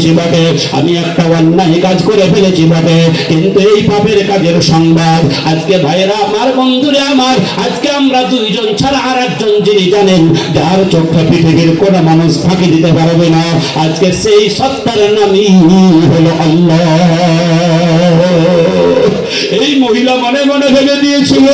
ফেলেছি বটে, আমি একটা অন্যায় কাজ করে ফেলেছি বটে, কিন্তু এই পাপের কাজের সংবাদ আজকে ভাইরা আমার, বন্ধুরা আমার, আজকে আমরা দুইজন ছাড়া আর একজন যিনি জানেন, যার চোখে পৃথিবীর কোন মানুষ ফাঁকি দিতে পারবে না, আজকে সেই সত্তার নামই হলো আল্লাহ। এই মহিলা মনে মনে ভেবে দিয়েছিল,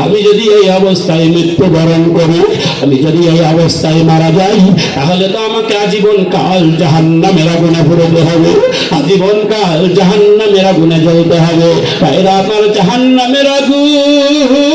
আমি যদি এই অবস্থায় মৃত্যুবরণ করি, আমি যদি এই অবস্থায় মারা যাই, তাহলে তো আমাকে আজীবন কাল জাহান্নামের আগুনে পুড়তে হবে, আজীবন কাল জাহান্নামের আগুনে জ্বলতে হবে। ভাইরা আমার, জাহান্নামের আগুন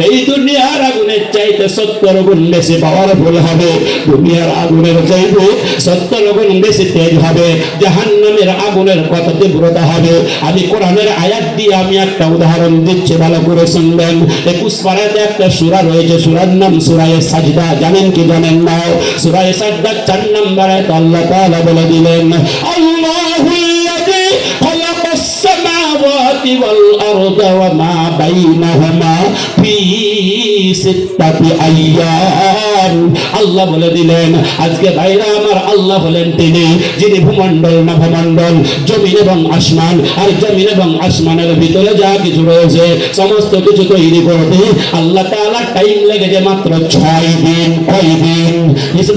এই দুনিয়ার আগুনের চাইতে 70 গুণ বেশি পাওয়ারফুল হবে, দুনিয়ার আগুনের চাইতে 70 গুণ বেশি তেজ হবে, জাহান্নামের আগুনের কত তীব্রতা হবে। আমি কোরআনের আয়াত দিয়ে আমি একটা উদাহরণ দিচ্ছি, ভালো করে শুনবেন। 21 পারাতে একটা সূরা রয়েছে, সূরার নাম সূরা সাজদা। জানেন কি জানেন না? সূরা সাজদা 4 নম্বর আয়াত আল্লাহ তাআলা বলে দিলেন, আল্লাহুল্লাযী খালাকাস সামাওয়াতি ওয়াল আরদা ওয়া মা বাইনাহুমা ফি সিত্তাতি আইয়াম। আল্লাহ বলে দিলেন, আজকে ভাইরা আমার, আল্লাহ হলেন তিনি যিনি ভূমণ্ডল, নভমণ্ডল, জমিন এবং আসমান, আর জমিন এবং আসমানের ভিতরে যা কিছু রয়েছে সমস্ত কিছু তৈরি করতে আল্লাহ তাআলা টাইম লেগেছে মাত্র 6 দিন। কয় দিন?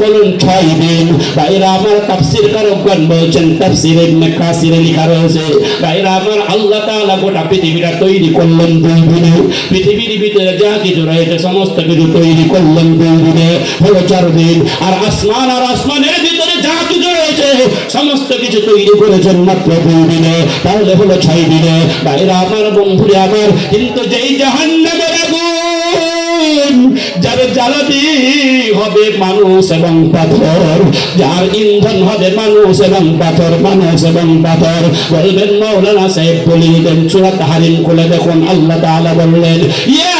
বলুন, 6 দিন। ভাইরা আমার, তাফসীর কারকগণ বলছেন, তাফসীরে ইবনে কাসিরে লেখা রয়েছে, ভাইরা আমার, আল্লাহ তাআলা গোটা পৃথিবীটা তৈরি করলেন 2 দিনে, পৃথিবীর ভিতরে যা কিছু রয়েছে সমস্ত কিছু তৈরি করলেন 2 দিনে, হলো 4 দিন। আর আসমান আর আসমানের ভিতরে যা কিছু রয়েছে সমস্ত কিছু তৈরি করেছেন মাত্র 2 দিনে, তাহলে হলো 6 দিনে। ভাইরা আমার, বন্ধুরা আমার, কিন্তু যেই জাহান্নামের আগুন, যার জ্বালানি হবে মানুষ এবং পাথর, যার ইন্ধন হবে মানুষ এবং পাথর, মানুষ এবং পাথর। বলবেন মাওলানা সাহেব, বলিবেন সূরা তাহরিম খুলে দেখুন, আল্লাহ তাআলা বললেন, ইয়া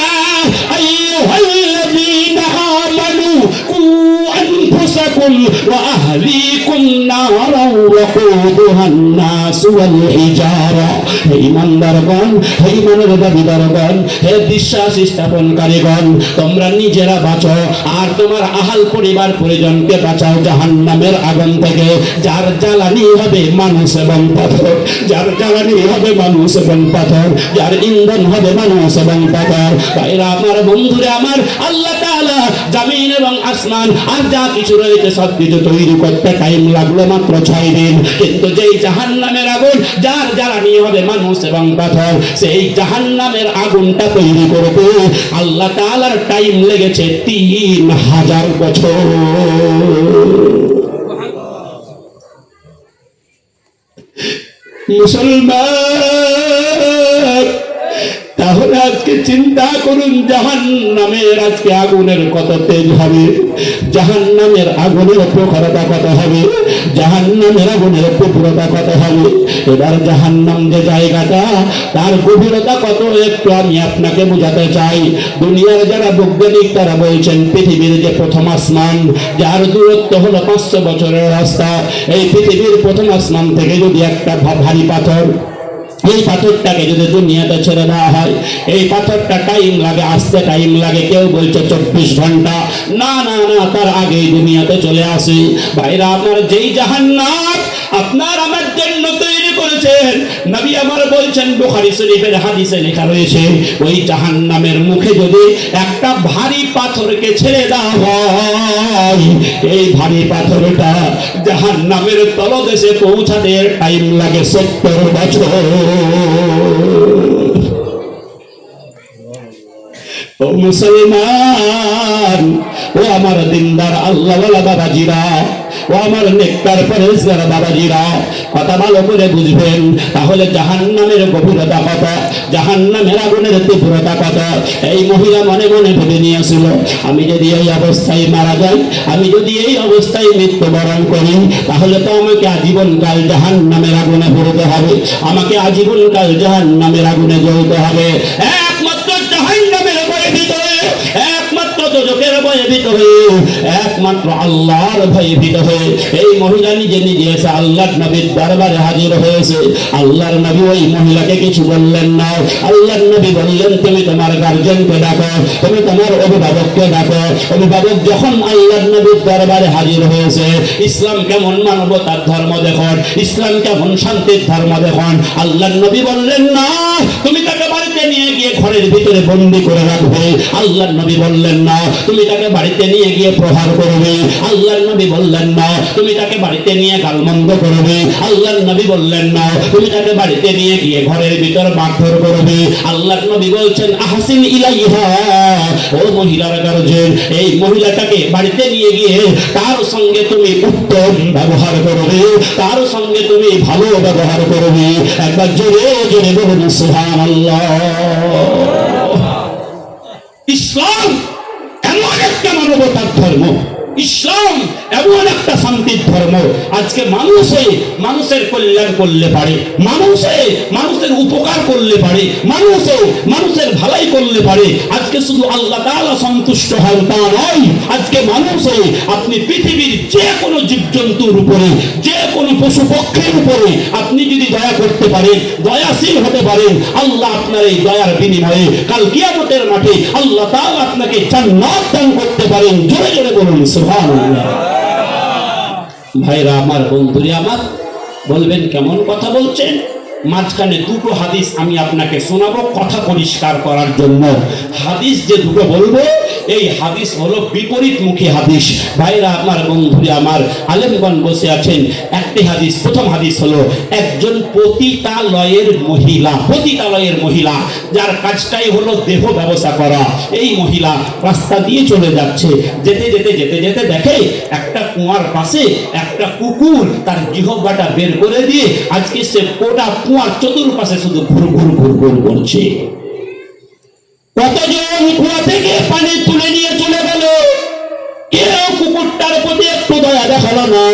আইয়ুহাল্লাযীনা আমানু কু আনফুসাকুম ওয়া আহলিকুম নারান ওয়াকুদুহান নাস ওয়াল হিজারা। হে ঈমানদারগণ, হে ঈমানের দাবিদারগণ, হে বিশ্বাস স্থাপনকারীগণ, তোমরা নিজেরা বাঁচো আর তোমার আহাল পরিবার পরিজনকে বাঁচাও জাহান্নামের আগুন থেকে, যার জ্বালানি হবে মানুষ এবং পাথর, যার জ্বালানি হবে মানুষ এবং পাথর, যার ইন্ধন হবে মানুষ এবং পাথর। ভাইরা আমার, বন্ধুরা আমার, আল্লাহ তাআলা জমিন এবং আসমান আর যা কিছু রয়েছে সব কিছু তৈরি করতে টাইম লাগলো মাত্র 6 দিন, কিন্তু যেই জাহান্নামের আগুন, যার জ্বালানি হবে মানুষ এবং পাথর, সেই জাহান্নামের আগুনটা তৈরি করতে আল্লাহ তাআলার টাইম লেগেছে 3000 বছর। মুসলমান, তাহলে আজকে চিন্তা করুন, জাহান্নামের আজকে আগুনের কত তেজ হবে, জাহান্নামের আগুনের প্রখরতা কত হবে, জাহান্নামের আগুনের তীব্রতা কত হবে। এবার জাহান্নাম যে জায়গাটা, তার গভীরতা কত একটু আমি আপনাকে বোঝাতে চাই। দুনিয়ার যারা বৈজ্ঞানিক তারা বলছেন, পৃথিবীর যে প্রথম আসমান, যার দূরত্ব হলো 500 বছরের রাস্তা, এই পৃথিবীর প্রথম আসমান থেকে যদি একটা ভারী পাথর, এই পাথরটাকে যদি দুনিয়াতে ছেড়ে দেওয়া হয়, এই পাথরটা টাইম লাগে, আসতে টাইম লাগে, কেউ বলছে 24 ঘন্টা, না না না, তার আগেই দুনিয়াতে চলে আসে। ভাইরা আমার, যেই জাহান্নাম আপনার আমার জন্য তৈরি করেছেন, নবী আমার বলছেন, বুখারী শরীফের হাদিসে লেখা রয়েছে, ওই জাহান্নামের মুখে যদি একটা ভারী পাথরকে ছেড়ে দেওয়া হয়, এই ভারী পাথরটা জাহান্নামের তলদেশে পৌঁছাতে টাইম লাগে 70 বছর। ও মুসলমান, ও আমার দিনদার আল্লাহওয়ালা বাবাজিরা, ও আমার নেককার পরেজগার বাবাজিরা, কথা ভালো করে বুঝবেন। তাহলে জাহান্নামের গভীরতা কত, জাহান্নামের আগুনের তীব্রতা কত। এই মহিলা মনে মনে ভেবে নিয়েছিল, আমি যদি এই অবস্থায় মারা যাই, আমি যদি এই অবস্থায় মৃত্যুবরণ করি, তাহলে তো আমাকে আজীবনকাল জাহান্নামের আগুনে পড়তে হবে, আমাকে আজীবনকাল জাহান্নামের আগুনে জ্বলতে হবে। একমাত্র জাহান্নামের ভিতরে একমাত্র দোজখের ভয়ে ভীত হয়ে, একমাত্র আল্লাহর ভয়ে ভীত হয়ে এই মহিলা নিজে নিজে এসে আল্লাহর নবীর দরবারে হাজির হয়েছে। আল্লাহর নবী ওই মহিলাকে কিছু বললেন না। আল্লাহর নবী বললেন, তুমি তোমার গার্জেনকে ডাকো, তুমি তোমার অভিভাবককে ডাকো। অভিভাবক যখন আল্লাহর নবীর দরবারে হাজির হয়েছে, ইসলাম কেমন মানবতার ধর্ম দেখুন, ইসলাম কেমন শান্তির ধর্ম দেখুন। আল্লাহর নবী বললেন, না, তুমি তাকে বাড়িতে নিয়ে গিয়ে ঘরের ভিতরে বন্দি করে রাখবে। আল্লাহর নবী বললেন, না, তুমি তাকে বাড়িতে নিয়ে গিয়ে প্রহার করবে। আল্লাহর নবী বললেন, না, তুমি তাকে বাড়িতে নিয়ে গালমন্দ করবে। আল্লাহর নবী বললেন, না, তুমি তাকে বাড়িতে নিয়ে গিয়ে ঘরের ভিতর মারধর করবে। আল্লাহর নবী বলছেন, আহসিন ইলাইহা, ও মহিলার গার্জেন, এই মহিলাটাকে বাড়িতে নিয়ে গিয়ে তার সঙ্গে তুমি উত্তম ব্যবহার করবে, তার সঙ্গে তুমি ভালো ব্যবহার করবে। একবার জোরে জোরে বলুন সুবহানাল্লাহ। ইসলাম এমন একটা মানবতার ধর্ম, ইসলাম এমন একটা শান্তির ধর্ম। আজকে মানুষের কল্যাণ করলে পারে, মানুষের উপকার করলে পারে, মানুষের ভালাই করলে পারে। আজকে শুধু আল্লাহ তাআলা সন্তুষ্ট হন তা নয়, আজকে আপনি পৃথিবীর যে কোনো জীবজন্তুর উপরে, যে কোনো পশু পক্ষীর উপরে আপনি যদি দয়া করতে পারেন, দয়াশীল হতে পারেন, আল্লাহ আপনার এই দয়ার বিনিময়ে কাল কিয়ামতের মাঠে আল্লাহ তাআলা আপনাকে জান্নাত দান করতে পারেন। জোরে জোরে বলুন সুবহানাল্লাহ। ভাইরা আমার, বন্ধুরা আমার, বলবেন কেমন কথা বলছেন? মাঝখানে দুটো হাদিস আমি আপনাকে শোনাবো কথা পরিষ্কার করার জন্য। হাদিস যে দুটো বলবো, এই হাদিস হলো বিপরীতমুখী হাদিস। ভাইরা আমার, বন্ধুরা আমার, আলেমগণ বসে আছেন। একটি হাদিস, প্রথম হাদিস হলো একজন পতিতালয়ের মহিলা, যার কাজটাই হলো দেহ ব্যবসা করা। এই মহিলা রাস্তা দিয়ে চলে যাচ্ছে, যেতে যেতে দেখে একটা কুয়ার পাশে একটা কুকুর তার জিহ্বাটা বের করে দিয়ে আজকে সে গোটা কুয়ার চতুর্পাশে শুধু ঘুর ঘুর করছে। কতজন কুয়া থেকে পানি তুলে নিয়ে চলে গেল, কেউ কুকুরটার প্রতি একটু দয়া দেখালো না,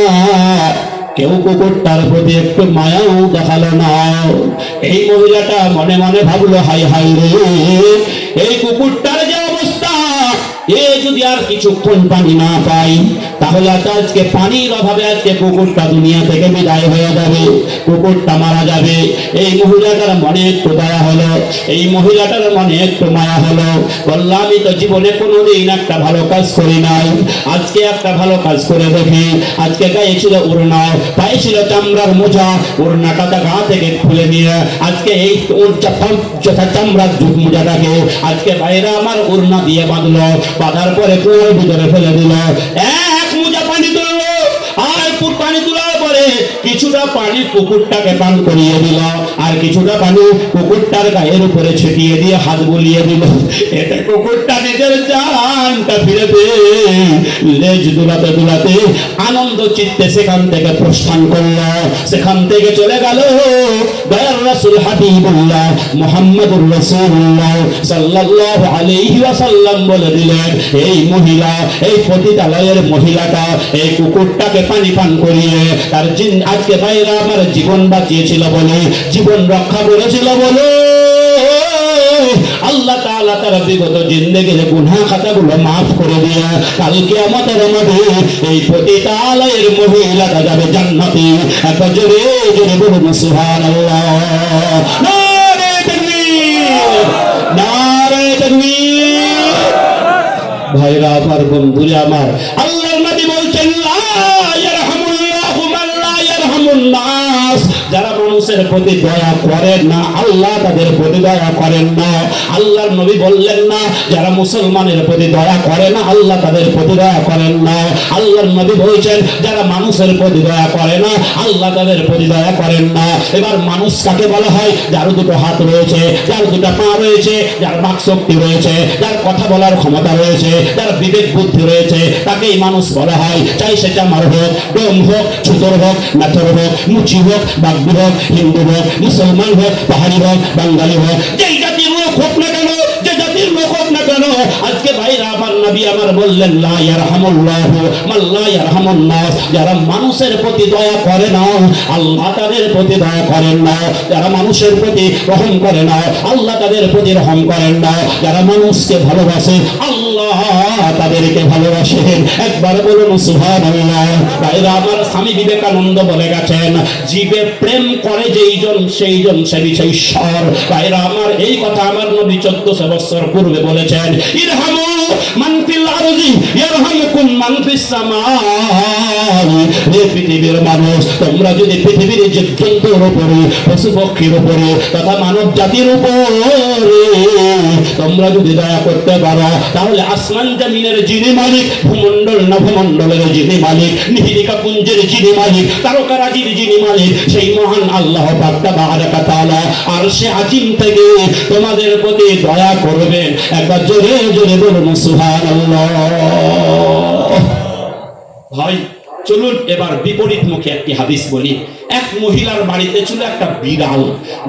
কেউ কুকুরটার প্রতি একটু মায়াও দেখালো না। এই মহিলাটা মনে মনে ভাবলো, হাই হাই রে, এই কুকুরটার যে অবস্থা, এ যদি আর কিছুক্ষণ পানি না পাই তাহলে আজকে পানির অভাবে আজকে কুকুরটা দুনিয়া থেকে বিদায় হয়ে যাবে, কুকুরটা মারা যাবে। এই মহিলাটার মনে একটু দয়া হলো, এই মহিলাটার মনে একটু মায়া হলো। বললো, আমি তো জীবনে কোনোদিন একটা ভালো কাজ করি নাই, আজকে একটা ভালো কাজ করে দেখি। আজকে গায়ে ছিল ওড়না, পায়ে ছিল চামড়ার মোজা, ওড়নাটা গা থেকে খুলে নিয়ে আজকে এই চামড়ার মোজাটাকে আজকে বাইরে আমার ওড়না দিয়ে বাঁধলো, বাঁধার পরে কুয়োর ভিতরে ফেলে দিল। এক মোজা পানি তুললো, আর পানি তোলার পরে কিছুটা পানি কুকুরটাকে পান করিয়ে দিল, আর কিছুটা পানি কুকুরটার গায়ের উপরে ছিটিয়ে দিয়ে হাত বুলিয়ে দিল। এতে কুকুরটা নিজের জানটা ফিরে পেয়ে লেজ দুলাতে দুলাতে আনন্দ চিত্তে সেখান থেকে প্রস্থান করল, সেখান থেকে চলে গেল। দয়ার রাসূল হাবিবুল্লাহ মুহাম্মদুর রাসূলুল্লাহ সাল্লাল্লাহু আলাইহি ওয়াসাল্লাম বলে দিলেন, এই মহিলা, এই পতিতালয়ের মহিলাটা এই কুকুরটাকে পানি পান করিয়ে তার আজকে বাইরে আমার জীবন বাঁচিয়েছিল বলে, জীবন রক্ষা করেছিল বলে আল্লাহ তাআলা তার বিগত জিন্দেগির গুনাহ খাতাগুলো মাফ করে দিয়ে কাল কিয়ামতের মাঠে এই পতিতালয়ের মহিলাটা যাবে জান্নাতে। একবার জোরে জোরে বলুন সুবহানাল্লাহ। নারে তাকবীর, নারে তাকবীর। ভাইরা আমার, বন্ধুরা আমার, আল্লাহর নবী বলছেন, লা ইয়ারহামুল্লাহু মান লা ইয়ারহামুন নাস। যারা মানুষের প্রতি দয়া করেন না, আল্লাহ তাদের প্রতি দয়া করেন না। আল্লাহর নবী বললেন না, যারা মুসলমানের প্রতি দয়া করে না, আল্লাহ তাদের প্রতি দয়া করেন না। আল্লাহর নবী বলছেন, যারা মানুষের প্রতি দয়া করে না, আল্লাহ তাদের প্রতি দয়া করেন না। এবার মানুষ কাকে বলা হয়? যার দুটো হাত রয়েছে, যার দুটো পা রয়েছে, যার বাক শক্তি রয়েছে, যার কথা বলার ক্ষমতা রয়েছে, যার বিবেক বুদ্ধি রয়েছে, তাকেই মানুষ বলা হয়। চাই সেটা মার হোক, ডোম হোক, ছুতর হোক, নাথর হোক, মুচি হোক, বাগদি হোক, হিন্দু হোক, মুসলমান হোক, পাহাড়ি হোক, বাঙালি হোক, যেই জাতির লোক হোক না কেন, যে জাতির লোক হোক না কেন, আজকে ভাইরা আমার নবী আমার বললেন লা ইয়ারহামুল্লাহু মান লা ইয়ারহামুন নাস, যারা মানুষের প্রতি দয়া করে না আল্লাহ তাদের প্রতি দয়া করেন না, যারা মানুষের প্রতি রহম করে না আল্লাহ তাদের প্রতি রহম করেন না, যারা মানুষকে ভালোবাসে আল্লাহ তাদেরকে ভালোবাসেন। একবার বলুন সুবহানাল্লাহ। ভাইরা আমার স্বামী বিবেকানন্দ বলে গেছেন জীবে প্রেম করে যেইজন সেইজন সে বিষয় ঈশ্বর। ভাইরা আমার এই কথা আমার নবী 1400 বছর পূর্বে বলেছেন ইরহামু মান ফিল আরজি ইয়ারহামুকুম মান ফিস সামাই। হে পৃথিবীর মানুষ, তোমরা যদি পৃথিবীর জীবজন্তুর উপরে পশু পক্ষীর উপরে তথা মানব জাতির উপরে তোমরা যদি দয়া করতে পারো তাহলে আসমান জমিনের যিনি মালিক, ভূমণ্ডল নভমণ্ডলের যিনি মালিক, নিহিরিকা পুঞ্জের যিনি মালিক, তারকারাজির যিনি মালিক, সেই মহান আল্লাহ পাক তাবারাকা তাআলা আরশে আজিম থেকে তোমাদের প্রতি দয়া করবেন। একবার জোরে জোরে বলুন সুবহানাল্লাহ। ভাই চলুন এবার বিপরীত মুখে একটি হাদিস বলি। এক মহিলার বাড়িতে ছিল একটা বিড়াল।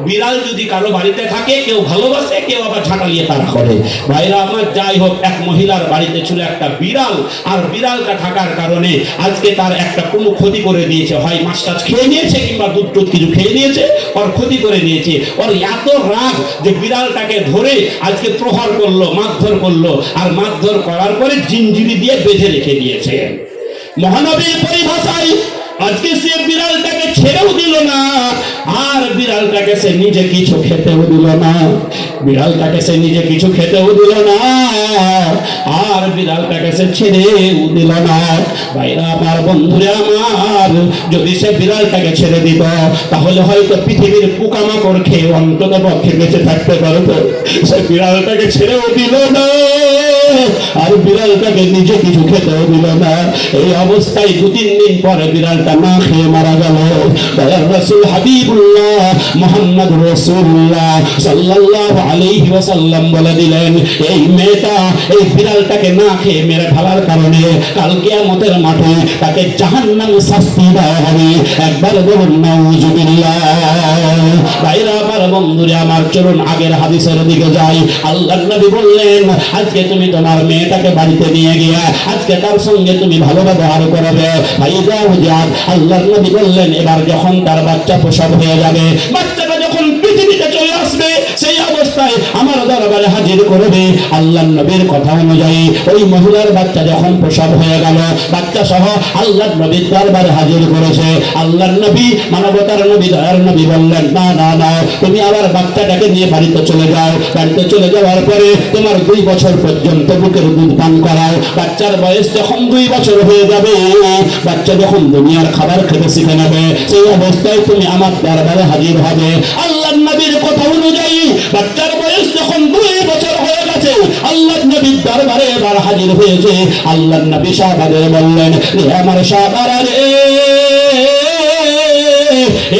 বিড়াল যদি কারো বাড়িতে থাকে কেউ ভালোবাসে, কেউ আবার ঝাঁটালিয়ে তাড়া করে। ভাইরা আমার যাই হোক, এক মহিলার বাড়িতে ছিল একটা বিড়াল, আর বিড়ালটা থাকার কারণে আজকে তার একটা কোনো ক্ষতি করে দিয়েছে, হয় মাছ টাছ খেয়ে নিয়েছে কিংবা দুধ টুধ কিছু খেয়ে নিয়েছে, ওর ক্ষতি করে নিয়েছে। ওর এত রাগ যে বিড়ালটাকে ধরে আজকে প্রহার করলো, মারধর করলো, আর মারধর করার পরে জিঞ্জিরি দিয়ে বেঁধে রেখে দিয়েছে। মহানবীর পরিভাষায় আজকে সে বিড়ালটাকে ছেড়েও দিল না, আর বিড়ালটাকে সে নিজে কিছু খেতেও দিল না, বিড়ালটাকে সে নিজে কিছু খেতেও দিল না, আর বিড়ালটাকে সে ছেড়েও দিল না। ভাইরা আমার, বন্ধুরা আমার, যদি সে বিড়ালটাকে ছেড়ে দিত তাহলে হয়তো পৃথিবীর পোকামাকড় খেয়ে অন্তত পক্ষে বেঁচে থাকতে পারতো। সে বিড়ালটাকে ছেড়েও দিল না, আর বিড়ালটাকে নিজে কিছু খেতেও দিল না। এই অবস্থায় 2-3 দিন পরে বিড়ালটা না খেয়ে মারা গেল। দয়ার রাসূল হাবিবুল্লাহ মুহাম্মদ রাসূলুল্লাহ সাল্লাল্লাহু আলাইহি ওয়াসাল্লাম বলে দিলেন, এই মেয়েটা এই বিড়ালটাকে না খেয়ে মেরে ফেলার কারণে কাল কিয়ামতের মাঠে তাকে জাহান্নামে শাস্তি দেওয়া হবে। একবার বলুন নাউজুবিল্লাহ। ভাইরা আমার, বন্ধুরা আমার, চলুন আগের হাদিসের দিকে যাই। আল্লাহর নবী বললেন আজকে তুমি তোমার মেয়েটাকে বাড়িতে নিয়ে গিয়ে আজকে তার সঙ্গে তুমি ভালো ব্যবহার করবে। ভাই যাও যাক। আল্লাহর নবী বললেন এবার যখন তার বাচ্চা প্রসব হয়ে যাবে, বাচ্চাটা যখন পৃথিবীতে চলে আসবে, সেই অবস্থায় আমার দরবারে হাজির করবে। আল্লাহর নবীর কথা অনুযায়ী ওই মহিলার বাচ্চা যখন প্রসব হয়ে গেল, বাচ্চা সহ আল্লাহর নবীর দরবারে হাজির করেছে। আল্লাহর নবী, মানবতার নবী, দয়ার নবী বললেন না না না, তুমি আবার বাচ্চাটাকে নিয়ে বাড়িতে চলে যাও। বাড়িতে চলে যাওয়ার পরে তোমার 2 বছর পর্যন্ত বুকের দুধ পান করাও। বাচ্চার বয়স যখন 2 বছর হয়ে যাবে, বাচ্চা যখন দুনিয়ার খাবার খেতে শিখে নেবে, সেই অবস্থায় তুমি আমার দরবারে হাজির হবে। আল্লাহর নবীর কথা অনুযায়ী বাচ্চার বয়স যখন 2 বছর হয়ে গেছে, আল্লাহর নবীর দরবারে এবার হাজির হয়েছে। আল্লাহর নবী সাহাবাদের বললেন, আমার সাহাবারা রে,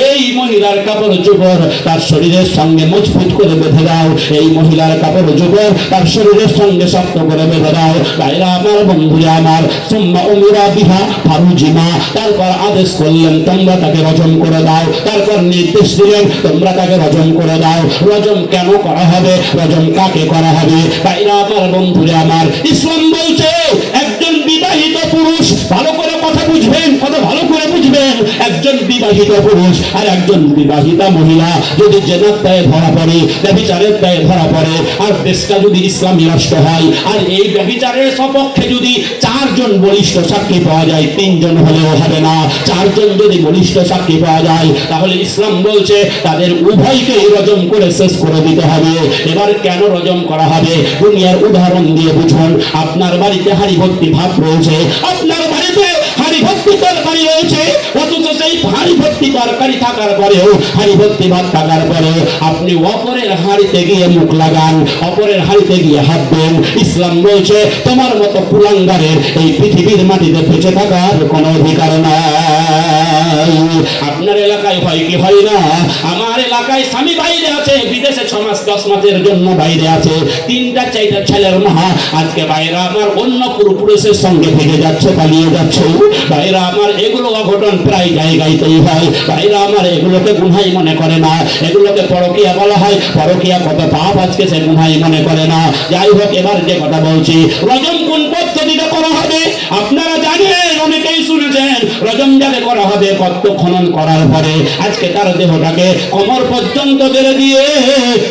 এই মহিলার কাপড় চোপড় তার শরীরের সঙ্গে মজবুত করে বেঁধে দাও। এই মহিলার কাপড় চোপড় তার শরীরের সঙ্গে শক্ত করে বেঁধে দাও। ভাইরা আমার, বন্ধুরা আমার, সুম্মা উমিরা বিহা ফারুজিমা, তারপর আদেশ করলেন তোমরা তাকে রজম করে দাও। তারপর নির্দেশ দিলেন তোমরা তাকে রজম করে দাও। রজম কেন করা হবে? রজম কাকে করা হবে? ভাইরা আমার, বন্ধুরা আমার, ইসলাম বলছে একজন বিবাহিত পুরুষ, ভালো করে কথা বুঝবেন, কথা ভালো করে বুঝবেন, একজন বিবাহিত পুরুষ আর একজন বিবাহিতা মহিলা যদি জেনার দায়ে ধরা পড়ে, ব্যভিচারের দায়ে ধরা পড়ে, আর দেশটা যদি ইসলামী রাষ্ট্র হয়, আর এই ব্যভিচারের সপক্ষে যদি 4 জন বলিষ্ঠ সাক্ষী পাওয়া যায়, 3 জন হলেও হবে না, 4 জন যদি বলিষ্ঠ সাক্ষী পাওয়া যায়, তাহলে ইসলাম বলছে তাদের উভয়কেই রজম করে শেষ করে দিতে হবে। এবার কেন রজম করা হবে? দুনিয়ার উদাহরণ দিয়ে বুঝুন। আপনার বাড়িতে হাঁড়ি ভর্তি ভাত রয়েছে, আপনার বাড়িতে হাঁড়ি ভর্তি তরকারি রয়েছে, অথচ সেই হাঁড়ি ভর্তি তরকারি থাকার পরেও, হাঁড়ি ভর্তি ভাত থাকার পরেও আপনি অপরের হাঁড়িতে গিয়ে মুখ লাগান, অপরের হাঁড়িতে গিয়ে হাত দেন। ইসলাম বলছে তোমার মতো কুলাঙ্গারের এই পৃথিবীর মাটিতে বেঁচে থাকার কোনো অধিকার নাই। নাই। আপনার এলাকায় হয় কি হয় না? আমার এলাকায় স্বামী বাইরে আছে, বিদেশে 6 মাস 10 মাসের জন্য বাইরে আছে, 3টা 4টা ছেলের মা। আজকে বাইরা আমার অন্য পুরুষের সঙ্গে থেকে যাচ্ছে, পালিয়ে যাচ্ছে। বাইরা আমার এগুলো অঘটন প্রায় জায়গাতেই হয়। বাইরা আমার এগুলোকে গুনাহ মনে করে না, এগুলোকে পরকীয়া বলা হয়। পরকীয়া কত পাপ, আজকে সে গুনাহ মনে করে না। যাই হোক, এবার যে কথা বলছি, রজম কোন পদ্ধতিতে করা হবে আপনারা জানেন, অনেকেই শুনেছেন। রজম যাবে করা হবে কত খনন করার পরে আজকে তার দেহটাকে কোমর পর্যন্ত বেড়ে দিয়ে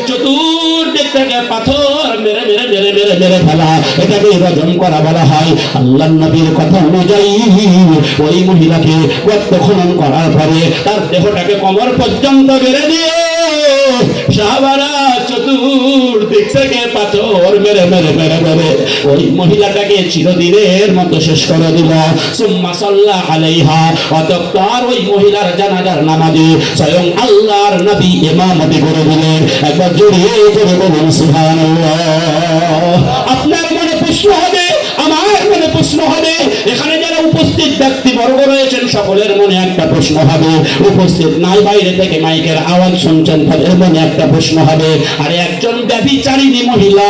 চতুর্দিক থেকে পাথর মেরে মেরে মেরে মেরে মেরে ফেলা, এটাকে রজম করা বলা হয়। আল্লাহর নবীর কথা অনুযায়ী ওই মহিলাকে গর্ত খনন করার পরে তার দেহটাকে কোমর পর্যন্ত বেড়ে দিয়ে সাহাবারা চতুর্দিক থেকে পাথর মেরে মেরে মেরে মেরে ওই মহিলাটাকে চিরদিনের মতো শেষ করে দিল। সুম্মা সাল্লা আলাইহা, অতঃপর ওই মহিলার জানাজার নামাজে স্বয়ং আল্লাহর নবী ইমামতি করে দিলেন। একবার জোরে জোরে বলুন সুবহানাল্লাহ। আপনার মনে প্রশ্ন হবে, আমার মনে প্রশ্ন হবে, এখানে যারা উপস্থিত ব্যক্তিবর্গ রয়েছেন সকলের মনে একটা প্রশ্ন হবে। উপস্থিত নাই, বাইরে থেকে মাইকের আওয়াজ শুনছেন, তাদের মনে একটা প্রশ্ন হবে, আরে একজন ব্যভিচারিণী মহিলা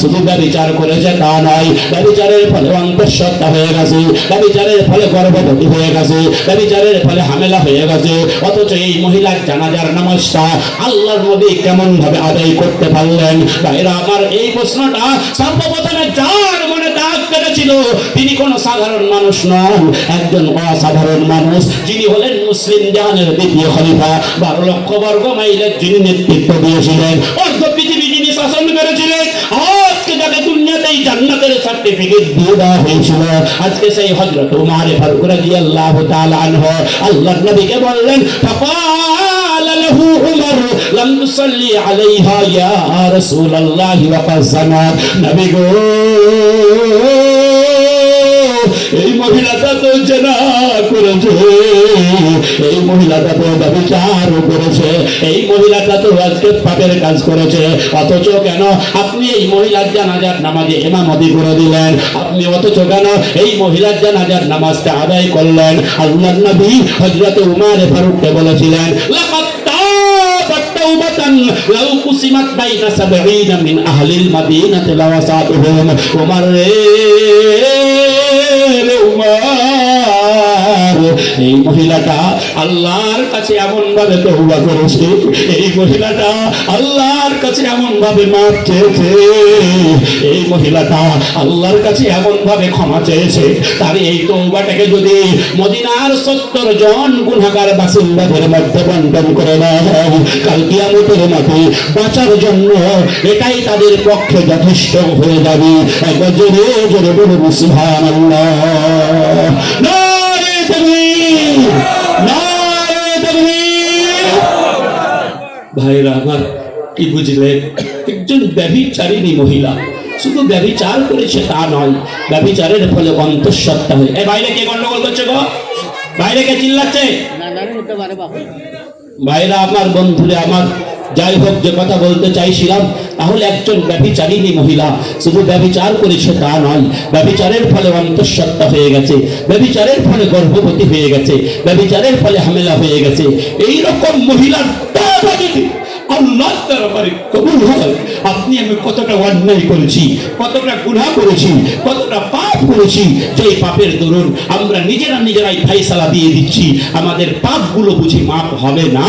শুধু ব্যভিচার করেছে তা নয়, ব্যভিচারের ফলে অন্তঃসত্ত্বা হয়ে গেছে, ব্যভিচারের ফলে গর্ভবতী হয়ে গেছে, ব্যভিচারের ফলে হামেলা হয়ে গেছে, অথচ এই মহিলার জানাজার নামাজটা আল্লাহর নবী কেমন ভাবে আদায় করতে পারলেন? ভাইরা আমার, এই প্রশ্নটা সর্বপ্রথমে যার মনে দাগ কেটেছিল তিনি কোন সাধারণ মানুষ নন, একজন অসাধারণ মানুষ, যিনি হলেন মুসলিম জাহানের দ্বিতীয় খলিফা। 12 লক্ষ বর্গ মাইলের যিনি নেতৃত্ব দিয়েছিলেন, অর্ধ পৃথিবী যিনি শাসন করেছিলেন, আজকে যাকে দুনিয়াতেই জান্নাতের সার্টিফিকেট দিয়ে দেওয়া হয়েছিল, আজকে সেই হযরত উমর ফারুক রাদিয়াল্লাহু তাআলা আনহু আল্লাহর নবীকে বললেন, فقال له عمر لم تصلي عليها يا رسول الله وقد زنت। নবী গো, এই মহিলাটা তো জেনা করেছে, এই মহিলাটা তো ব্যভিচার করেছে, এই মহিলাটা তো আজকে পাপের কাজ করেছে, অথচ কেন আপনি এই মহিলার জানাজার নামাজে ইমামতি করে দিলেন? আপনি অথচ কেন এই মহিলার জানাজার নামাজটা আদায় করলেন? আল্লাহর নবী হযরত উমর ফারুককে বলেছিলেন, লাকাদ তাবাত তাওবাতান লাউ কুসিমাত বাইনা 70 মিন আহলিল মাদিনাতি লাওয়াসাতুহুম। উমর রে, এই মহিলাটা আল্লাহর কাছে এমন ভাবে তওবা করেছে, এই মহিলাটা আল্লাহর কাছে এমন ভাবে মাফ চেয়েছে, এই মহিলাটা আল্লাহর কাছে এমন ভাবে ক্ষমা চেয়েছে, তার এই তওবাটাকে যদি মদিনার 70 জন গুনাহগার বাসিন্দাদের মধ্যে বন্টন করে দেওয়া হয়, কাল কিয়ামতের মাঠে বাঁচার জন্য এটাই তাদের পক্ষে যথেষ্ট হয়ে যাবে। একবার জোরে জোরে বলুন সুবহানাল্লাহ। নারে তাকবীর, নারে তাকবীর। ভাইরা আমার, কি বুঝলেন? একজন ব্যভিচারিণী মহিলা শুধু ব্যভিচার করেছে তা নয়, ব্যভিচারের ফলে অন্তঃসত্ত্বা হয়ে। এই বাইরে কে গন্ডগোল করছে গো? বাইরে কে চিল্লাচ্ছে? ভাইরা আমার, বন্ধুরা আমার, যাই হোক, যে কথা বলতে চাইছিলাম, তাহলে একজন ব্যভিচারিণী মহিলা শুধু ব্যভিচার করেছে তা নয়, ব্যভিচারের ফলে অন্তঃসত্ত্বা হয়ে গেছে, ব্যভিচারের ফলে গর্ভবতী হয়ে গেছে, ব্যভিচারের ফলে হামেলা হয়ে গেছে। এই রকম মহিলার তওবা যদি আল্লাহর দরবারে কবুল হয়, আপনি আমি কতটা অন্যায় করেছি, কতটা গুনাহ করেছি, কতটা পাপ করেছি, যে পাপের দরুন আমরা নিজেরাই ফয়সালা দিয়ে দিচ্ছি আমাদের পাপগুলো বুঝি মাপ হবে না।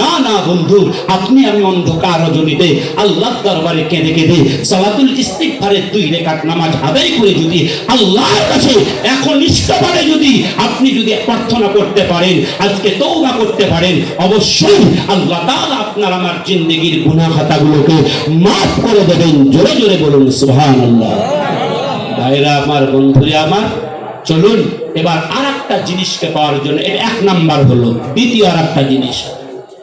না না বন্ধু, আপনি আমি অন্ধকার রজনীতে আল্লাহর দরবারে কেঁদে কেঁদে সালাতুল ইস্তিগফারের 2 রাকাত নামাজ আদায় করে যদি আল্লাহর কাছে এখন ইস্তফারে যদি আপনি যদি প্রার্থনা করতে পারেন, আজকে তওবা করতে পারেন, অবশ্যই আল্লাহ তাআলা আপনার আমার জিন্দেগীর গুনাহ খাতাগুলোকে মাফ করে দেবেন। জোরে জোরে বলুন সুবহানাল্লাহ। ভাইরা আমার, বন্ধুরা আমার, চলুন এবার আরেকটা জিনিসকে পাওয়ার জন্য, এটা 1 নাম্বার হলো। দ্বিতীয় আরেকটা জিনিস,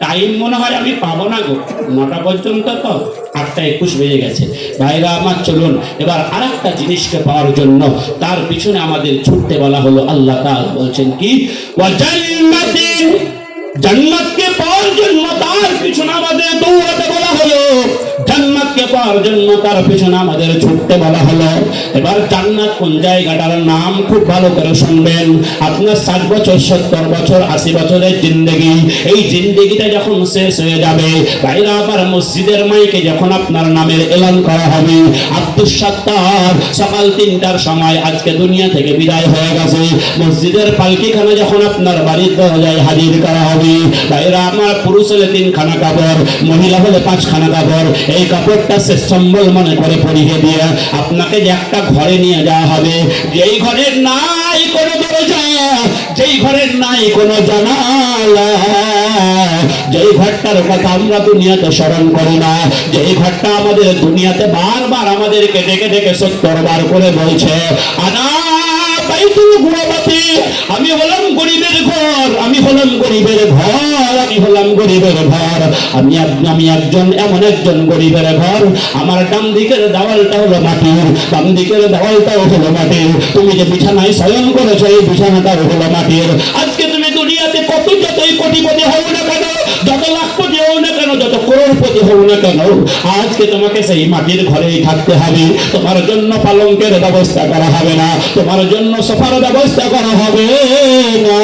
টাইম মনে হয় আমি পাবো না গো, 9টা পর্যন্ত, তো 8:21 বেজে গেছে। ভাইরা আমার, চলুন এবার আরেকটা জিনিসকে পাওয়ার জন্য তার পিছনে আমাদের ছুটতে বলা হলো। আল্লাহ তাআলা বলছেন কি, ওয়া জান্নাতিন, জান্নাতকে পাওয়ার জন্য তার পিছনে আমাদের দৌড়াতে বলা হলো। জান্নাতকে পাওয়ার জন্য তার পেছনে আমাদের ছুটতে বলা হলো। এবার জান্নাত কোন জায়গাটার নাম খুব ভালো করে শুনবেন। আপনার 60 বছর 70 বছর 80 বছরের জিন্দেগি, এই জিন্দেগিটা যখন শেষ হয়ে যাবে, ভাইরা আবার মসজিদের মাইকে যখন আপনার নামের এলান করা হবে, আব্দুস সাত্তার সকাল 3টার সময় আজকে দুনিয়া থেকে বিদায় হয়ে গেছে, মসজিদের পালকিখানা যখন আপনার বাড়ির দরজায় হাজির করা হবে, ভাইরা আমার পুরুষ হলে 3 খানা কাপড়, মহিলা হলে 5 খানা কাপড়, এই কাপড়টা সে সম্বল মনে করে পরিয়ে দিয়ে আপনাকে যে একটা ঘরে নিয়ে যাওয়া হবে, যেই ঘরের নাই কোনো দরজা, যেই ঘরের নাই কোনো জানালা, যেই ঘরটার কথা আমরা দুনিয়াতে স্মরণ করি না, যেই ঘরটা আমাদের দুনিয়াতে বারবার আমাদেরকে ডেকে ডেকে 70 বার করে বলছে, আনা বাইতুল গুরাবাতি, আমি হলাম গরিবের ঘর, আমি হলাম গরিবের ঘর, আমি হলাম গরিবের ঘর, আমি একজন এমন একজন গরিবের ঘর, আমার ডান দিকের দেওয়ালটা হলো মাটির, বাম দিকের দেওয়ালটাও হলো মাটির, তুমি যে বিছানায় শয়ন করেছো এই বিছানাটাও হলো মাটির। আজকে তুমি দুনিয়াতে কত যতই কোটিপতি হও না কেন, যত লাখপতি হও না কেন, যত করোড়পতি হও না কেন, আজকে তোমাকে সেই মাটির ঘরেই থাকতে হবে। তোমার জন্য পালঙ্কের ব্যবস্থা করা হবে না, তোমার জন্য সোফার ব্যবস্থা করা হবে না,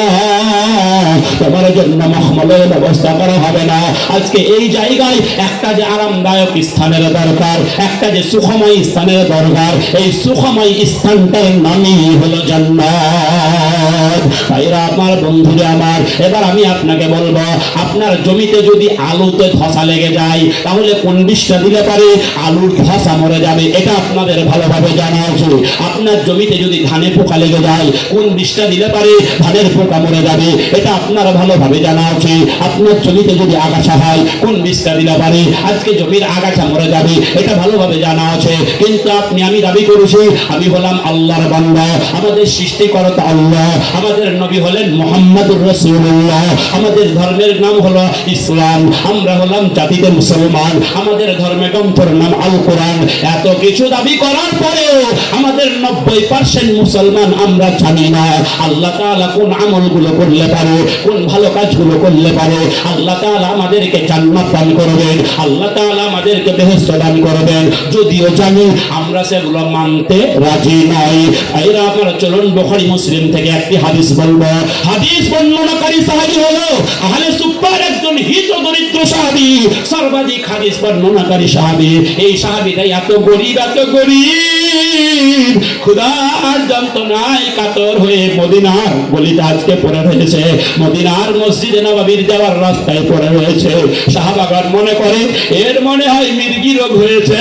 তোমার জন্য মখমলের ব্যবস্থা করা হবে না। আজকে এই জায়গায় একটা যে আরামদায়ক স্থানের দরকার, একটা যে সুখময় স্থানের দরকার, এই সুখময় স্থানটার নামই হলো জান্নাত। ভাইরা আমার, বন্ধুরা আমার, এবার আমি আপনাকে বলবো, আপনার জমিতে যদি আলুতে ধসা লেগে যায় তাহলে কোন বিষটা দিলে পারে আলুর ধসা মরে যাবে, এটা আপনাদের ভালোভাবে জানা আছে। আপনার জমিতে যদি ধানে পোকা লেগে যায় কোন বিষটা দিলে পারে ধানের পোকা মরে যাবে, এটা আপনার ভালোভাবে জানা আছে। আপনার জমিতে যদি আগাছা হয় কোন বিষটা দিলে পারে আজকে জমির আগাছা মরে যাবে, এটা ভালোভাবে জানা আছে। কিন্তু আমি দাবি করেছি আমি হলাম আল্লাহর বান্দা, আমাদের সৃষ্টিকর্তা আল্লাহ, আমাদের নবী হলেন মুহাম্মদুর রাসূলুল্লাহ, আমাদের ধর্মের নাম হলো ইসলাম, আমরা হলাম জাতিতে মুসলমান, আমাদের ধর্মের গ্রন্থের নাম আল কোরআন। এত কিছু দাবি করার পরেও আমাদের 90% মুসলমান আমরা জানি না আল্লাহ তাআলা কোন আমলগুলো করলে পারে, কোন ভালো কাজগুলো করলে পারে আল্লাহ তাআলা আমাদেরকে জান্নাত দান করবেন, আল্লাহ তাআলা আমাদেরকে বেহেশত দান করবেন, যদিও জানি আমরা সেগুলো মানতে রাজি নাই। ভাইরা আমার, চলুন বুখারী মুসলিম থেকে একটি হাদিস বলবো। হাদিস বর্ণনাকারী সাহাবী হলো আহলে সুফফার একজন হিত দরিদ্র সাহাবী, সর্বাধিক হাদিস বর্ণনাকারী সাহাবী। এই সাহাবীটাই এত গরীব, এত গরীব, ক্ষুধার যন্ত্রণায় কাতর হয়ে মদিনার গলিতে আজকে পড়ে রয়েছে, মদিনার মসজিদে নববীর যাওয়ার রাস্তায় পড়ে রয়েছে। সাহাবাগণ মনে করে এর মনে হয় মির্গি রোগ হয়েছে,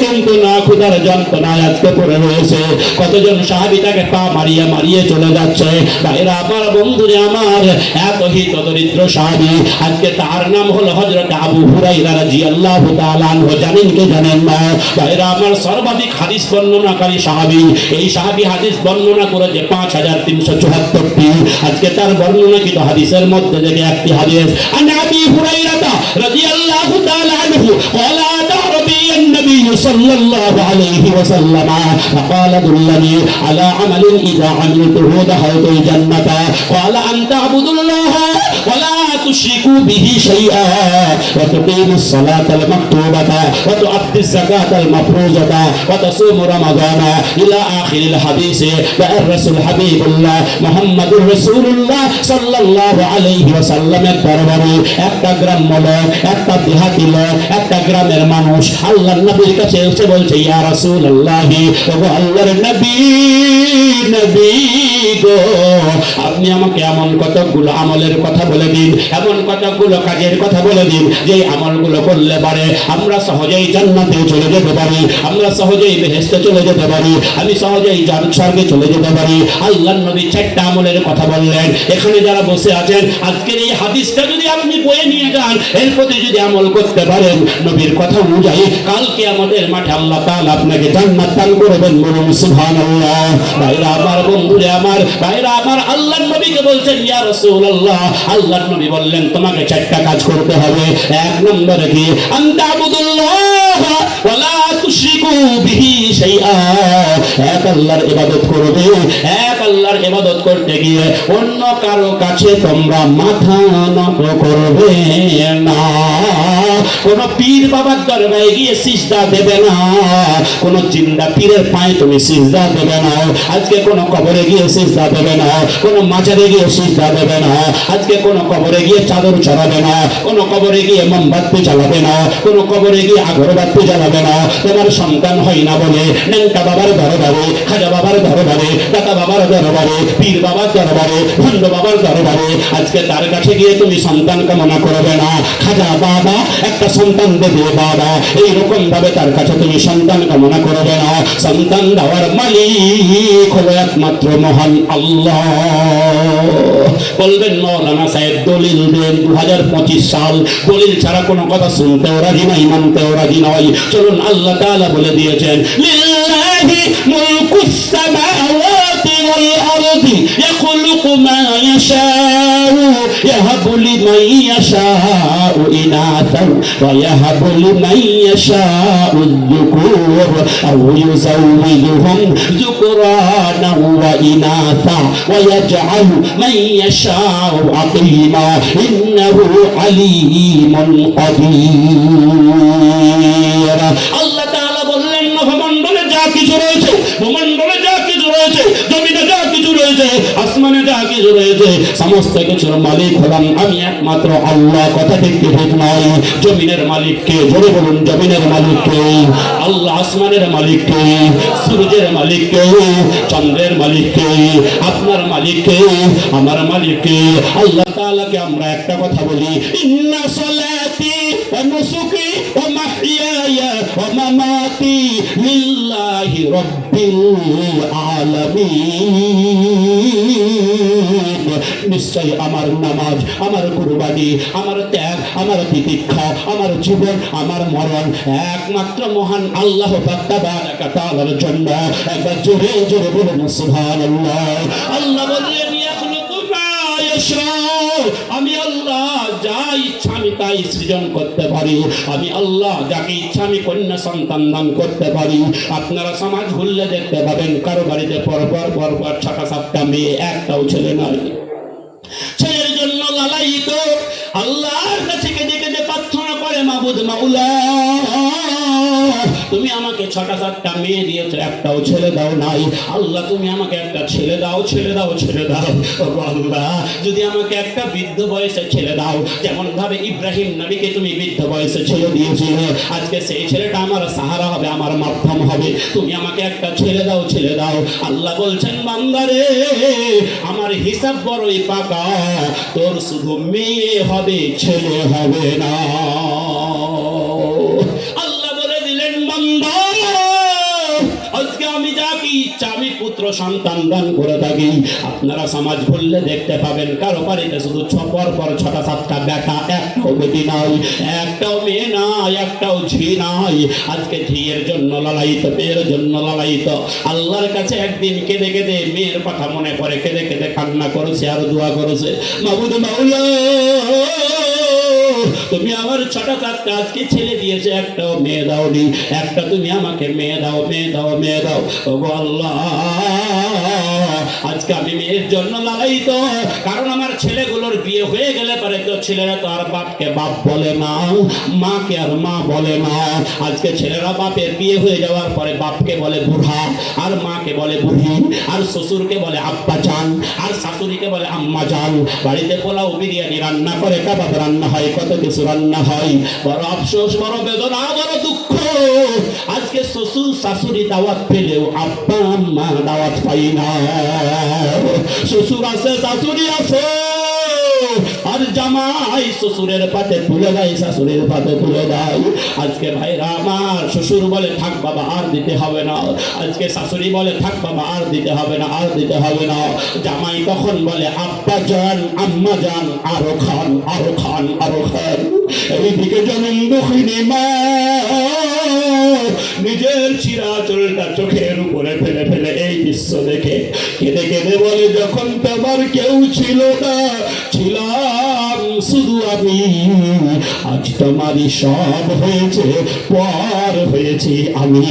কিন্তু না, ক্ষুধার যন্ত্রণায় আজকে পড়ে রয়েছে। কতজন সাহাবী তাকে পা মারিয়ে মারিয়ে চলে যাচ্ছে। ভাইরা আমার, বন্ধুরে আমার, এত হিত দরিদ্র সাহাবী, আজকে তার নাম হলো হযরত আবু হুরায়রা রাদিয়াল্লাহু তাআলা আনহু। জানেন কি জানেন না? ভাইরা আমার, সর্বাধিক হাদিস বর্ণনাকারী সাহাবী, এই সাহাবী হাদিস বর্ণনা করেছে 5374টি। আজকে তার বর্ণনাকৃত হাদিসের মধ্যে থেকে একটি হাদিস, আন আবি হুরায়রা রাদিয়াল্লাহু তাআলা আনহু قال ربي النبي صلى الله عليه وسلم فقال دلني على عمل إذا عملته دخلت الجنة قال أن تعبد الله ولا تشركوا به شيئا وتقيم الصلاة المكتوبة وتؤدي الزكاة المفروضة وتصوم رمضان إلى آخر الحديث الرسول حبيب الله محمد رسول الله صلى الله عليه وسلم দরবারে একটা গ্রাম লোক, একটা দেহাতি লোক, একটা গ্রামের মানুষ আল্লাহর নবীর কাছে এসে বলছে, ইয়া রাসূলুল্লাহ, ওগো আল্লাহর নবী, নবী গো, আপনি আমাকে এমন কতগুলো আমলের কথা বলে দিন, এমন কতগুলো কাজের কথা বলে দিন, যে আমলগুলো করলে পারে আমরা সহজেই জান্নাতে চলে যেতে পারি, আমরা সহজেই বেহেশতে চলে যেতে পারি, আমি সহজেই স্বর্গে চলে যেতে পারি। আল্লাহর নবী 4টা আমলের কথা বললেন। এখানে যারা বসে আছেন, আজকের এই হাদিসটা যদি আপনি বয়ে নিয়ে যান, এর প্রতি যদি আমল করতে পারেন, নবীর কথা অনুযায়ী, কালকে আমাদের মাঠে আল্লাহ তাআলা আপনাকে জান্নাত দান করবেন। বলুন সুবহানাল্লাহ। ভাইরা আমার, বন্ধুরা আমার, ভাইরা আমার, আল্লাহর নবীকে বলছেন, ইয়া রাসূলুল্লাহ, আল্লাহর নবী বললেন তোমাকে 4টা কাজ করতে হবে। 1 নম্বরে কি, আনতা আবুদুল্লাহ ওয়ালা তুশরিকু বিহি শাইআ, এক আল্লাহর ইবাদত করবে, এক আল্লাহর ইবাদত করতে গিয়ে অন্য কারো কাছে তোমরা মাথা নত করবে না। কোন পীর বাবার দরবারে গিয়ে সিজদা দেবে না, কোন জিন্দা পীরের পায়ে তুমি সিজদা দেবে না, আজকে কোন কবরে গিয়ে সিজদা দেবে না, কোন মাজারে গিয়ে সিজদা দেবে না, আজকে কোন কবরে গিয়ে চাদর চড়াবে না, কোন কবরে গিয়ে মোমবাতি জ্বালাবে না, কোন কবরে গিয়ে আগরবাতি জ্বালাবে না। তোমার সন্তান হয় না বলে নেংটা বাবার দরবারে, খাজা বাবার দরবারে, দাদা বাবার দরবারে, পীর বাবার দরবারে, ভণ্ড বাবার দরবারে আজকে তার কাছে গিয়ে তুমি সন্তান কামনা করবে না। খাজা বাবা একটা সন্তান দেবে বাবা, এইরকম ভাবে তার কাছে তুমি সন্তান কামনা করবে না। সন্তান দেওয়ার মালিক হলো একমাত্র মহান আল্লাহ। বলবেন মৌলানা সাহেব দলিল দেন, 2025 সাল, দলিল ছাড়া কোনো কথা শুনতেও রাজি নাই, মানতেও রাজি নয়। চলুন, আল্লাহ তাআলা বলে দিয়েছেন লিল্লাহি মুলকুস সামাওয়াতি ওয়াল আরদি ইয়াখলুকু মা ইয়াশাউ ইয়াহাবু লিমান ইয়াশাউ ইনাসান ওয়া ইয়াহাবু লিমান ইয়াশাউ যুকুর আও ইউযাউযুহুম যুকরানা ওয়া ইনাসা ওয়া ইয়াজআলু মান ইয়াশাউ আকিমা ইন্নাহু আলীমুন কাদির। আল্লাহ তাআলা বললেন মহামণ্ডলে যা কিছু রয়েছে, ভূমণ্ডলে যা কিছু রয়েছে, জমিনে যা কিছু রয়েছে, আসমানে যা কিছু রয়েছে, সমস্ত কিছুর মালিক হলাম আমি একমাত্র আল্লাহ। কথা ঠিক ঠিক নয়? জমিনের মালিক কে? জোরে বলুন, জমিনের মালিক কে? আল্লাহ। আসমানের মালিক কে? সূর্যের মালিক কে? চন্দ্রের মালিক কে? আপনার মালিক কে? আমার মালিক কে? আল্লাহ তাআলাকে আমরা একটা কথা বলি, ইন্না সলাতি ওয়া নুসুকি ওয়া মাহইয়ায়া ওয়া মামাতি লিল্লাহি রাব্বিল আলামিন। নিশ্চয় আমার নামাজ, আমার কুরবানি, আমার ত্যাগ, আমার তিতিক্ষা, আমার জীবন, আমার মরণ একমাত্র মহান আল্লাহ পাক তাবারাকা তাআলার জন্য। একবার জোরে জোরে বলুন সুবহানাল্লাহ। আল্লাহ বললেন ইয়াখলুকু মা ইয়াশাউ, আমি আল্লাহ যা ইচ্ছা আমি তাই সৃজন করতে পারি। আমি আল্লাহ যাকে ইচ্ছা আমি কন্যা সন্তান দান করতে পারি। আপনারা সমাজ ঘুরলে দেখতে পাবেন কারো বাড়িতে পরপর 6টা-7টা মেয়ে, একটাও ছেলে নাই। ছেলের জন্য লালায়িত, আল্লাহর কাছে কেঁদে কেঁদে প্রার্থনা করে, মাবুদ মাওলা তুমি আমাকে 6টা-7টা মেয়ে দিয়েছো, একটাও ছেলে দাও নাই। আল্লাহ তুমি আমাকে একটা ছেলে দাও, ছেলে দাও, ছেলে দাও। ও আল্লাহ যদি আমাকে একটা বৃদ্ধ বয়সে ছেলে দাও, যেমন ভাবে ইব্রাহিম নবীকে তুমি বৃদ্ধ বয়সে ছেলে দিয়েছিলে, আজকে সেই ছেলেটা আমার সাহারা হবে, আমার মাধ্যম হবে। তুমি আমাকে একটা ছেলে দাও, ছেলে দাও। আল্লাহ বলছেন বান্দারে আমার হিসাব বড়ই পাকা, তোর শুধু মেয়ে হবে, ছেলে হবে না। আজকে আমি যাকে ইচ্ছা আমি পুত্র সন্তান দান করে থাকি। আপনারা সমাজ ঘুরলে দেখতে পাবেন কারো বাড়িতে শুধু পরপর 6টা-7টা বেটা, একটাও বেটি নাই, একটাও মেয়ে নাই, একটাও ঝি নাই। আজকে ঝিয়ের জন্য লালায়িত, মেয়ের জন্য লালায়িত। আল্লাহর কাছে একদিন কেঁদে কেঁদে মেয়ের কথা মনে পড়ে, কেঁদে কেঁদে কান্না করেছে আর দোয়া করেছে, মাবুদ মাওলা তুমি আমার 6টা-7টা আজকে ছেলে দিয়েছে, একটাও মেয়ে দাওনি, একটা তুমি আমাকে মেয়ে দাও, মেয়ে দাও, মেয়ে দাও। ওগো আল্লাহ আজকে আমি মেয়ের জন্য লালায়িত, কারণ আমার ছেলেগুলোর বিয়ে হয়ে গেলে পারে তো ছেলেরা তো আর বাপকে বাপ বলে না, মাকে আর মা বলে না। আজকে ছেলেরা বাপের বিয়ে হয়ে যাওয়ার পরে বাপকে বলে বুড়া, আর মাকে বলে বুড়ি, আর শ্বশুরকে বলে আব্বা জান, আর শাশুড়িকে বলে আম্মা জান। বাড়িতে পোলাও বিরিয়ানি রান্না করে, কাবাব রান্না হয়, কত কিছু রান্না হয়। বড় আফসোস, বড় বেদনা, বড় দুঃখ, আজকে শ্বশুর শাশুড়ি দাওয়াত পেলেও আব্বা আম্মা দাওয়াত পাই না। শ্বশুর আছে, শাশুড়ি আছে, আর জামাই শ্বশুরের পাতে তুলে দেয়, শাশুড়ির পাতে তুলে দেয়। আজকে ভাইরা আমার, শ্বশুর বলে থাক বাবা আর দিতে হবে না, আজকে শাশুড়ি বলে থাক বাবা আর দিতে হবে না, আর দিতে হবে না। জামাই তখন বলে আব্বা জান, আম্মা জান, আরো খান, আরো খান, আরো খান। এইদিকে জনম দুঃখিনী মা নিজের চিরা চুলটা চোখের উপরে ফেলে ফেলে এই দৃশ্য দেখে কেঁদে কেঁদে বলে, যখন তোমার কেউ ছিল না, ছিলাম শুধু আমি, আজ তোমারই সব হয়েছে, পর হয়েছি আমি।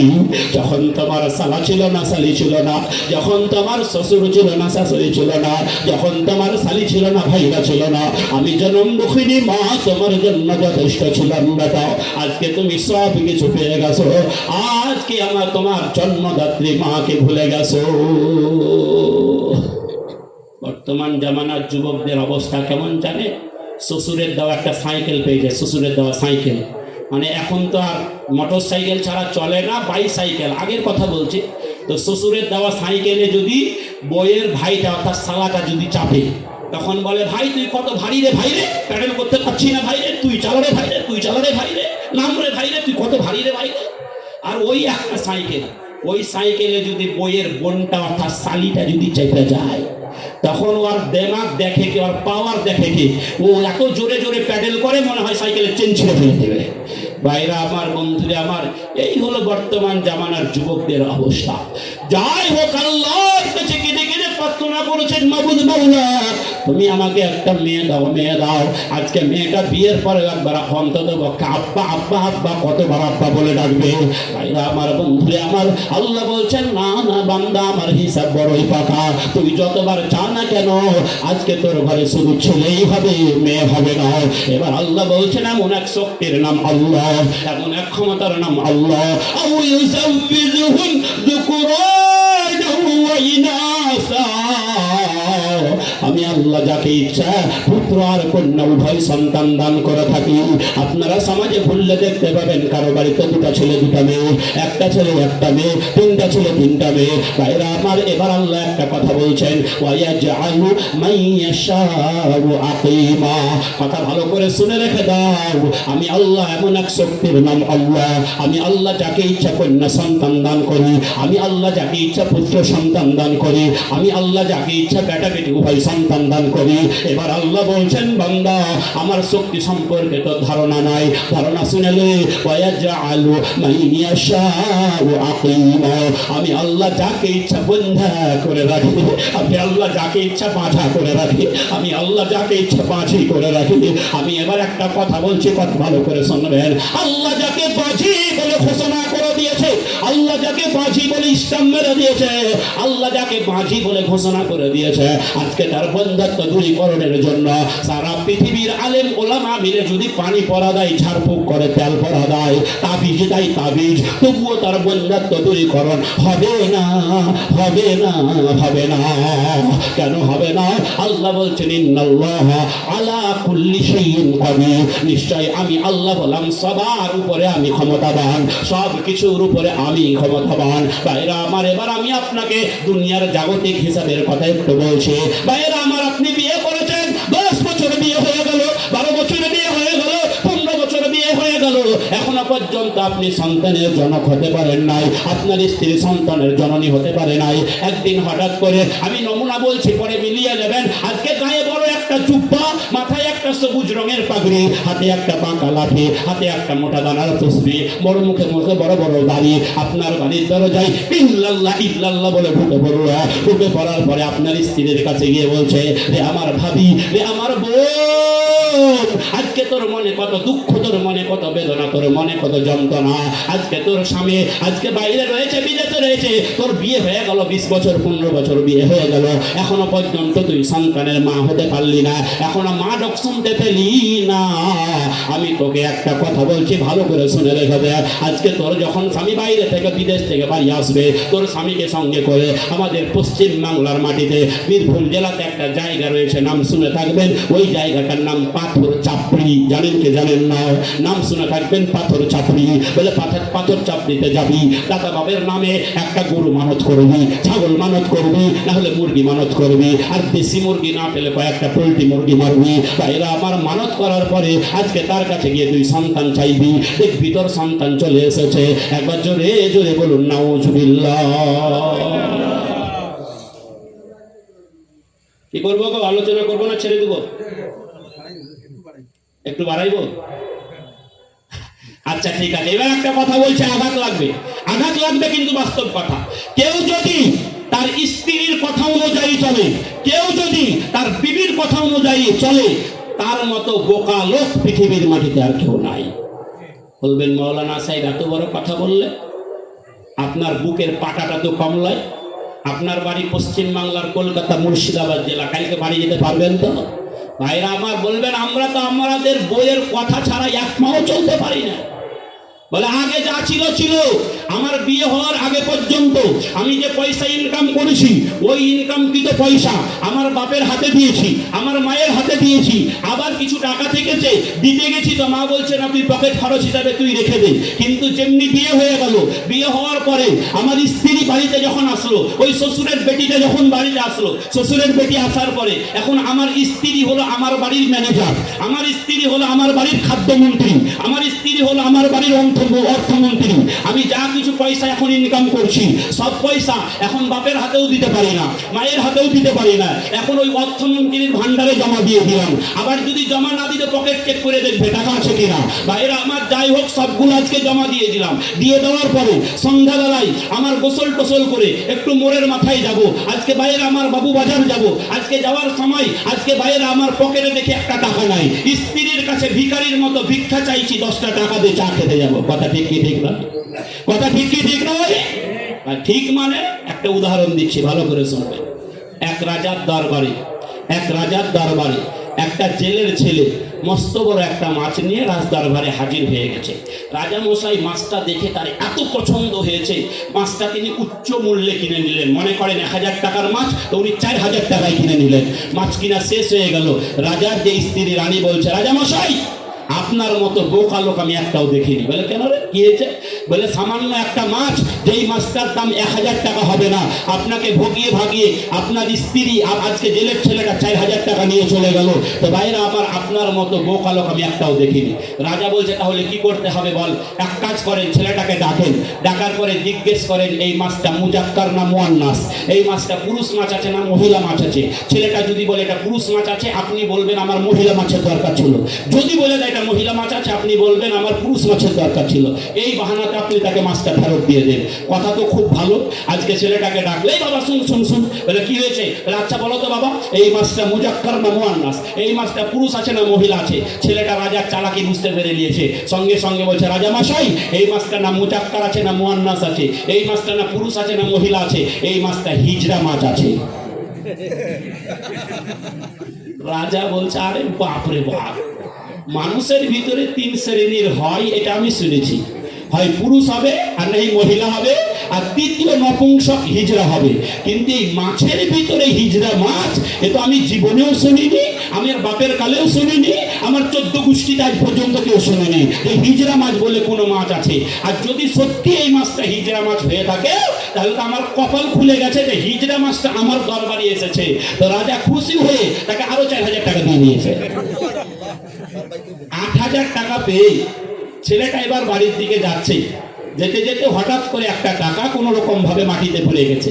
যখন তোমার সালা ছিল না, সালি ছিল না, যখন তোমার শ্বশুর ছিল না, শাশুড়ি ছিল না, যখন তোমার শালি ছিল না, ভাইরা ছিল না, আমি জন্ম দুঃখিনী মা তোমার জন্য যথেষ্ট ছিলাম বেটা। আজকে তুমি সব কিছু পেয়ে গেছো, আজকে আমার তোমার জন্মদাত্রী মাকে ভুলে গেছো। বর্তমান জামানার যুবকদের অবস্থা কেমন জানে? শ্বশুরের দেওয়া একটা সাইকেল পেয়েছে, শ্বশুরের দেওয়া সাইকেল, মানে এখন তো আর মোটর সাইকেল ছাড়া চলে না, বাইসাইকেল আগের কথা বলছি। তো শ্বশুরের দেওয়া সাইকেলে যদি বইয়ের ভাইটা অর্থাৎ শালাটা যদি চাপে, তখন বলে ভাই তুই কত ভারী রে ভাই রে, প্যাডেল করতে পারছি না ভাই রে, তুই চালা রে ভাই রে, তুই চালা রে ভাই রে, নাম রে ভাই রে, তুই কত ভারী রে ভাই রে। আর ওই একটা সাইকেল, ওই সাইকেলে যদি বইয়ের বোনটা অর্থাৎ শালিটা যদি চেপে যায়, তখন ওর দেমাগ দেখে কি, ওর পাওয়ার দেখে কি, ও এত জোরে জোরে প্যাডেল করে মনে হয় সাইকেলের চেন ছিঁড়ে ফেলে দেবে। ভাইরা আমার, বন্ধুরা আমার, এই হলো বর্তমান জামানার যুবকদের অবস্থা। যাই হোক, আল্লাহর কাছে কেঁদে কেঁদে প্রার্থনা করেছেন, মাবুদ মাওলা তুমি আমাকে একটা মেয়ে দাও, মেয়ে দাও। আজকে মেয়েটা বিয়ের পরে একবার অন্তত আব্বা আব্বা আব্বা কতবার আব্বা বলে ডাকবে। ভাইরা আমার, বন্ধুরা আমার, আল্লাহ বলছেন না না বান্দা, আমার হিসাব বড়ই পাকা, তুই যতবার চা না কেন আজকে তোর ঘরে শুধু ছেলেই হবে, মেয়ে হবে না। এবার আল্লাহ বলছেন এমন এক শক্তির নাম আল্লাহ, এমন এক ক্ষমতার নাম আল্লাহ, আমি আল্লাহ যাকে ইচ্ছা পুত্র আর কন্যা উভয় সন্তান দান করে থাকি। আপনারা সমাজে ভুললে দেখতে পাবেন কারো বাড়িতে দুটা ছেলে দুটা মেয়ে, একটা ছেলে একটা মেয়ে, তিনটা ছেলে তিনটা মেয়ে। ভাইরা আমার, এবার আল্লাহ একটা কথা বলছেন, ওয়ায়াজআলু মাইয়াশাউ আকিমা। কথা ভালো করে শুনে রেখে দাও, আমি আল্লাহ এমন এক শক্তির নাম আল্লাহ, আমি আল্লাহ যাকে ইচ্ছা কন্যা সন্তান দান করি, আমি আল্লাহ যাকে ইচ্ছা পুত্র সন্তান দান করি, আমি আল্লাহ যাকে ইচ্ছা বেটা বেটি উভয় সন্তান দান করি। এবার আল্লাহ বলছেন বান্দা, আমার শক্তি সম্পর্কে তো ধারণা নাই, ধারণা শুনেলে ওয়ায়াজআলু মাইয়াশাউ আকিমা। আমি আল্লাহ যাকে ইচ্ছা বন্ধা করে রাখি, আমি আল্লাহ যাকে ইচ্ছা বাঁধা করে রাখি, আমি আল্লাহ যাকে ইচ্ছা বাঁধি করে রাখি। আমি এবার একটা কথা বলছি, কথা ভালো করে শুনবেন। আল্লাহ যাকে বাঁধি বলে ঘোষণা করে দিয়েছে, আল্লাহ যাকে বাঁধি বলে ইসলাম মেরে দিয়েছে, আল্লাহ যাকে বাঁধি বলে ঘোষণা করে দিয়েছে, আজকে তার বন্ধাত্ব দূরীকরণের জন্য সারা পৃথিবীর আলেম ওলামা মিলে যদি পানি পরা দেয়, ঝাড়ফুঁক করে তেল পরা দেয়, তাবিজ দেয় তাবিজ, তবুও তার বন্ধাত্ব দূরীকরণ হবে না, হবে না, হবে না। কেন হবে না? আল্লাহ বলছেন ইন্নাল্লাহ আলা কুল্লি শাইইন কাদির, নিশ্চয় আমি আল্লাহ বললাম সবার উপরে আমি ক্ষমতাবান, সব কিছুর উপরে আমি ক্ষমতাবান। ভাইরা আমার, এবার আমি আপনাকে দুনিয়ার জাগতিক হিসাবের কথা একটু বলছি। ভাইরা আমার, আপনি বিয়ে করেছেন, 10 বছর বিয়ে হয়ে গেল, 12 বছরে বিয়ে হয়ে গেল, 15 বছর বিয়ে হয়ে গেল, এখনো পর্যন্ত আপনি সন্তানের জনক হতে পারেন নাই, আপনার স্ত্রী সন্তানের জননী হতে পারে নাই। একদিন হঠাৎ করে, আমি নমুনা বলছি পরে মিলিয়ে নেবেন, আজকে গায়ে বড় একটা জুব্বা, মাথায় একটা সবুজ রঙের পাগড়ি, হাতে একটা বাঁকা লাঠি, হাতে একটা মোটা দানার তসবিহ, বড় মুখে মুখে বড় বড় দাড়ি, আপনার বাড়ির দরজায় ইল্লাল্লাহ ইল্লাল্লাহ বলে ঢুকে পড়ল। ঢুকে পড়ার পরে আপনার স্ত্রীর কাছে গিয়ে বলছে, রে আমার ভাবি, রে আমার বোন, আজকে তোর মনে কত দুঃখ, তোর মনে কত বেদনা, তোর মনে কত যন্ত্রণা। আজকে তোর স্বামী আজকে বাইরে রয়েছে, বিদেশে রয়েছে, তোর বিয়ে হয়ে গেল 20 বছর 15 বছর বিয়ে হয়ে গেল, এখনো পর্যন্ত তুই সন্তানের মা হতে পারলি না, এখনো মা ডাক শুনতে পেলি না। আমি তোকে একটা কথা বলছি, ভালো করে শুনে রেখে দে। আজকে তোর যখন স্বামী বাইরে থেকে বিদেশ থেকে বাড়ি আসবে, তোর স্বামীকে সঙ্গে করে আমাদের পশ্চিম বাংলার মাটিতে বীরভূম জেলাতে একটা জায়গা রয়েছে, নাম শুনে থাকবেন, ওই জায়গাটার নাম পাথর চাপড়ি। জানেন কি জানেন না? নাম শুনে থাকবেন, পাথর চাপড়ি। বলে পাথর চাপড়িতে যাবি, দাদা বাবের নামে একটা গরু মানত করবি, ছাগল মানত করবি, না হলে মুরগি মানত করবি, আর দেশি মুরগি না পেলে কয়েকটা পোল্ট্রি মুরগি মারবি। ভাইরা আমার, মানত করার পরে আজকে তার কাছে গিয়ে তুই সন্তান চাইবি, দেখবি তোর সন্তান চলে এসেছে। একবার জোরে জোরে বলুন নাউজুবিল্লাহ। কি করবো গো? আলোচনা করবো না ছেড়ে দেবো? একটু বাড়াইবো? আচ্ছা ঠিক আছে। এবার একটা কথা বলছে, আঘাত লাগবে, আঘাত লাগবে, কিন্তু বাস্তব কথা। কেউ যদি তার স্ত্রীর কথা অনুযায়ী চলে, কেউ যদি তার বিবির কথা অনুযায়ী চলে, তার মতো বোকা লোক পৃথিবীর মাটিতে আর কেউ নাই। বলবেন মৌলানা সাহেব এত বড় কথা বললে, আপনার বুকের পাটাটা তো কমলায়, আপনার বাড়ি পশ্চিম বাংলার কলকাতা মুর্শিদাবাদ জেলা, কালকে বাড়ি যেতে পারবেন তো? ভাইরা আমার বলবেন আমরা তো আমাদের বইয়ের কথা ছাড়া এক মাও চলতে পারি না। বলে আগে যা ছিল ছিল, আমার বিয়ে হওয়ার আগে পর্যন্ত আমি যে পয়সা ইনকাম করেছি ওই ইনকামকৃত পয়সা আমার বাপের হাতে দিয়েছি, আমার মায়ের হাতে দিয়েছি, আবার কিছু টাকা থেকেছে দিতে গেছি তো মা বলছে না তুই পকেট খরচ হিসাবে তুই রেখে দে। কিন্তু যেমনি বিয়ে হয়ে গেল, বিয়ে হওয়ার পরে আমার স্ত্রী বাড়িতে যখন আসলো, ওই শ্বশুরের বেটিটা যখন বাড়িতে আসলো, শ্বশুরের বেটি আসার পরে এখন আমার স্ত্রী হলো আমার বাড়ির ম্যানেজার, আমার স্ত্রী হলো আমার বাড়ির খাদ্যমন্ত্রী, আমার স্ত্রী হলো আমার বাড়ির অর্থমন্ত্রী। আমি যা কিছু পয়সা এখন ইনকাম করছি সব পয়সা এখন বাপের হাতেও দিতে পারি না, মায়ের হাতেও দিতে পারি না, এখন ওই অর্থমন্ত্রীর ভান্ডারে জমা দিয়ে দিলাম। আবার যদি জমা না দিতে পকেট চেক করে দেখবে টাকা আছে কিনা। বাইরে আমার যাই হোক সবগুলো আজকে জমা দিয়ে দিলাম। দিয়ে দেওয়ার পরে সন্ধ্যাবেলায় আমার গোসল টোসল করে একটু মোড়ের মাথায় যাব, আজকে বাইরে আমার বাবু বাজার যাব, আজকে যাওয়ার সময় আজকে বাইরে আমার পকেটে দেখে একটা টাকা নাই, স্ত্রীর কাছে ভিখারির মতো ভিক্ষা চাইছি, 10টা টাকা দিয়ে চা খেতে যাব। কথা ঠিক কি ঠিক না? কথা ঠিক কি ঠিক নয়? ঠিক মানে একটা উদাহরণ দিচ্ছি, ভালো করে শুনবেন। এক রাজার দরবারে একটা জেলের ছেলে মস্ত বড় একটা মাছ নিয়ে রাজ দরবারে হাজির হয়ে গেছে। রাজা মশাই মাছটা দেখে তার এত পছন্দ হয়েছে, মাছটা তিনি উচ্চ মূল্যে কিনে নিলেন। মনে করেন 1000 টাকার মাছ, তো উনি 4000 টাকায় কিনে নিলেন। মাছ কিনা শেষ হয়ে গেল, রাজার যে স্ত্রী রানী বলছে রাজা মশাই আপনার মতো বোকা লোক আমি একটাও দেখিনি। বলে কেন রে, কি হয়েছে? বলে সামান্য একটা মাছ, যেই মাছটার দাম 1000 টাকা হবে না, আপনাকে ভগিয়ে ভাগিয়ে আপনার স্ত্রী আজকে জেলের ছেলেটা 4000 টাকা নিয়ে চলে গেল। তো বাইরে আমার আপনার মতো বোকা লোক আমি একটাও দেখিনি। রাজা বলছে তাহলে কি করতে হবে বল? এক কাজ করেন, ছেলেটাকে ডাকেন, ডাকার পরে জিজ্ঞেস করেন এই মাছটা মুজাক্কার না মুয়ান্নাস, এই মাছটা পুরুষ মাছ আছে না মহিলা মাছ আছে। ছেলেটা যদি বলে এটা পুরুষ মাছ আছে, আপনি বলবেন আমার মহিলা মাছের দরকার ছিল। যদি বলে দেয় এটা মহিলা মাছ আছে, আপনি বলবেন আমার পুরুষ মাছের দরকার ছিল। এই বাহানাতে আপনি তাকে মাছটা ফেরত দিয়ে দেন। কথা তো খুব ভালো। আজকে ছেলেটাকে ডাকলেই বাবা শুন বলে কি হয়েছে? বলে আচ্ছা বলো তো বাবা এই মাছটা মুজাক্কার না মুয়ান্নাস, এই মাছটা পুরুষ আছে না মহিলা আছে? ছেলেটা রাজার চালাকি বুঝতে পেরে নিয়েছে, সঙ্গে সঙ্গে বলছে রাজা মশাই এই মাছটা না মুজাক্কার আছে না মুয়ান্নাস আছে, এই মাছটা না পুরুষ আছে না মহিলা আছে, এই মাছটা হিজড়া মাছ আছে। রাজা বলছে আরে বাপরে বাপ, মানুষের ভিতরে 3 শ্রেণীর হয় এটা আমি শুনেছি, হয় পুরুষ হবে আর নাই মহিলা হবে, আর তৃতীয় নপুংসক হিজড়া হবে। কিন্তু এই মাছের ভিতরে হিজড়া মাছ এ তো আমি জীবনেও শুনিনি, আমার বাপের কালেও শুনিনি, আমার 14 গোষ্ঠীতে আজ পর্যন্ত কেউ শুনেনি এই হিজড়া মাছ বলে কোনো মাছ আছে। আর যদি সত্যি এই মাছটা হিজড়া মাছ হয়ে থাকে তাহলে তো আমার কপাল খুলে গেছে যে হিজড়া মাছটা আমার দরবারে এসেছে। তো রাজা খুশি হয়ে তাকে আরো 4000 টাকা দিয়ে নিয়েছে। 8000 টাকা পেয়ে ছেলেটা এবার বাড়ির দিকে যাচ্ছে, যেতে যেতে হঠাৎ করে একটা টাকা কোনো রকম ভাবে মাটিতে পড়ে গেছে।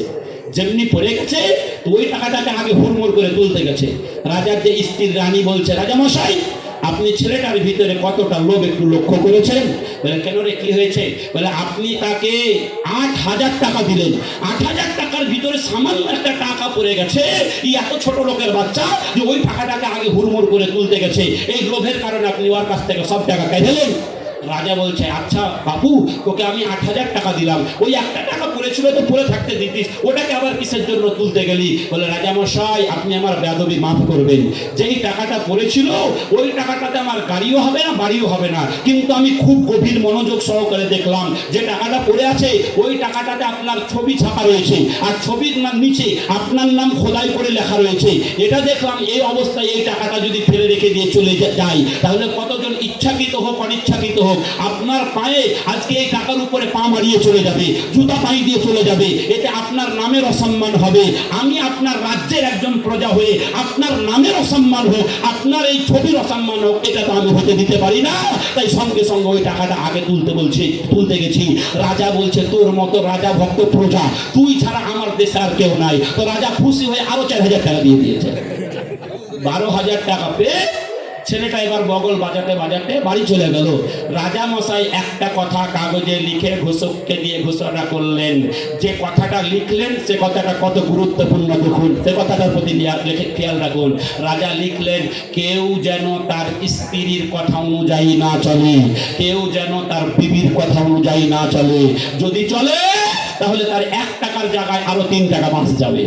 যেমনি পড়ে গেছে তো ওই টাকাটাকে আগে হুড়মুড় করে তুলতে গেছে। রাজার যে স্ত্রী রানী বলছে রাজা মশাই আপনি ছেলেটার ভিতরে কতটা লোভ একটু লক্ষ্য করেছেন? বলে কেন রে, কি হয়েছে? বলে আপনি তাকে 8000 টাকা দিলেন, 8000 টাকার ভিতরে সামান্য একটা টাকা পড়ে গেছে, এই এত ছোট লোকের বাচ্চা যে ওই টাকাটাকে আগে হুড়মুড় করে তুলতে গেছে, এই লোভের কারণে আপনি ওর কাছ থেকে সব টাকা কেড়ে নিলেন। রাজা বলছে আচ্ছা বাবু তোকে আমি 8000 টাকা দিলাম, ওই একটা টাকা পড়েছিল তো পড়ে থাকতে দিতিস, ওটাকে আবার কিসের জন্য তুলতে গেলি? বলে রাজা মশাই আপনি আমার বেয়াদবি মাফ করবেন, যেই টাকাটা পড়েছিল ওই টাকাটাতে আমার গাড়িও হবে না বাড়িও হবে না, কিন্তু আমি খুব গভীর মনোযোগ সহকারে দেখলাম যে টাকাটা পড়ে আছে ওই টাকাটাতে আপনার ছবি ছাপা রয়েছে, আর ছবির নিচে আপনার নাম খোদাই করে লেখা রয়েছে। এটা দেখলাম এই অবস্থায় এই টাকাটা যদি ফেলে রেখে দিয়ে চলে যায় তাহলে কতজন ইচ্ছাকৃত হোক অনিচ্ছাকৃত হোক আপনার পায়ে আজকে এই টাকার উপরে পা মারিয়ে চলে যাবে, জুতা পাই দিয়ে চলে যাবে, এতে আপনার নামের অসম্মান হবে। আমি আপনার রাজ্যের একজন প্রজা হয়ে আপনার নামের অসম্মান হোক, আপনার এই ছবির অসম্মান হোক, এটা তো আমি হতে দিতে পারি না। তাই সঙ্গে সঙ্গে ওই টাকাটা আগে তুলতে গেছি। রাজা বলছে তোর মতো রাজা ভক্ত প্রজা তুই ছাড়া আমার দেশে আর কেউ নাই। তো রাজা খুশি হয়ে আরো 4000 টাকা দিয়ে দিয়েছে। 12000 টাকা পেয়ে ছেলেটা এবার বগল বাজাতে বাজাতে বাড়ি চলে গেল। রাজা মশাই একটা কথা কাগজে লিখে ঘোষককে দিয়ে ঘোষণা করলেন। যে কথাটা লিখলেন সে কথাটা কত গুরুত্বপূর্ণ দেখুন, সে কথাটার প্রতি খেয়াল রাখুন। রাজা লিখলেন, কেউ যেন তার স্ত্রীর কথা অনুযায়ী না চলে, কেউ যেন তার বিবির কথা অনুযায়ী না চলে। যদি চলে তাহলে তার 1 টাকার জায়গায় আরো 3 টাকা বাঁচ যাবে।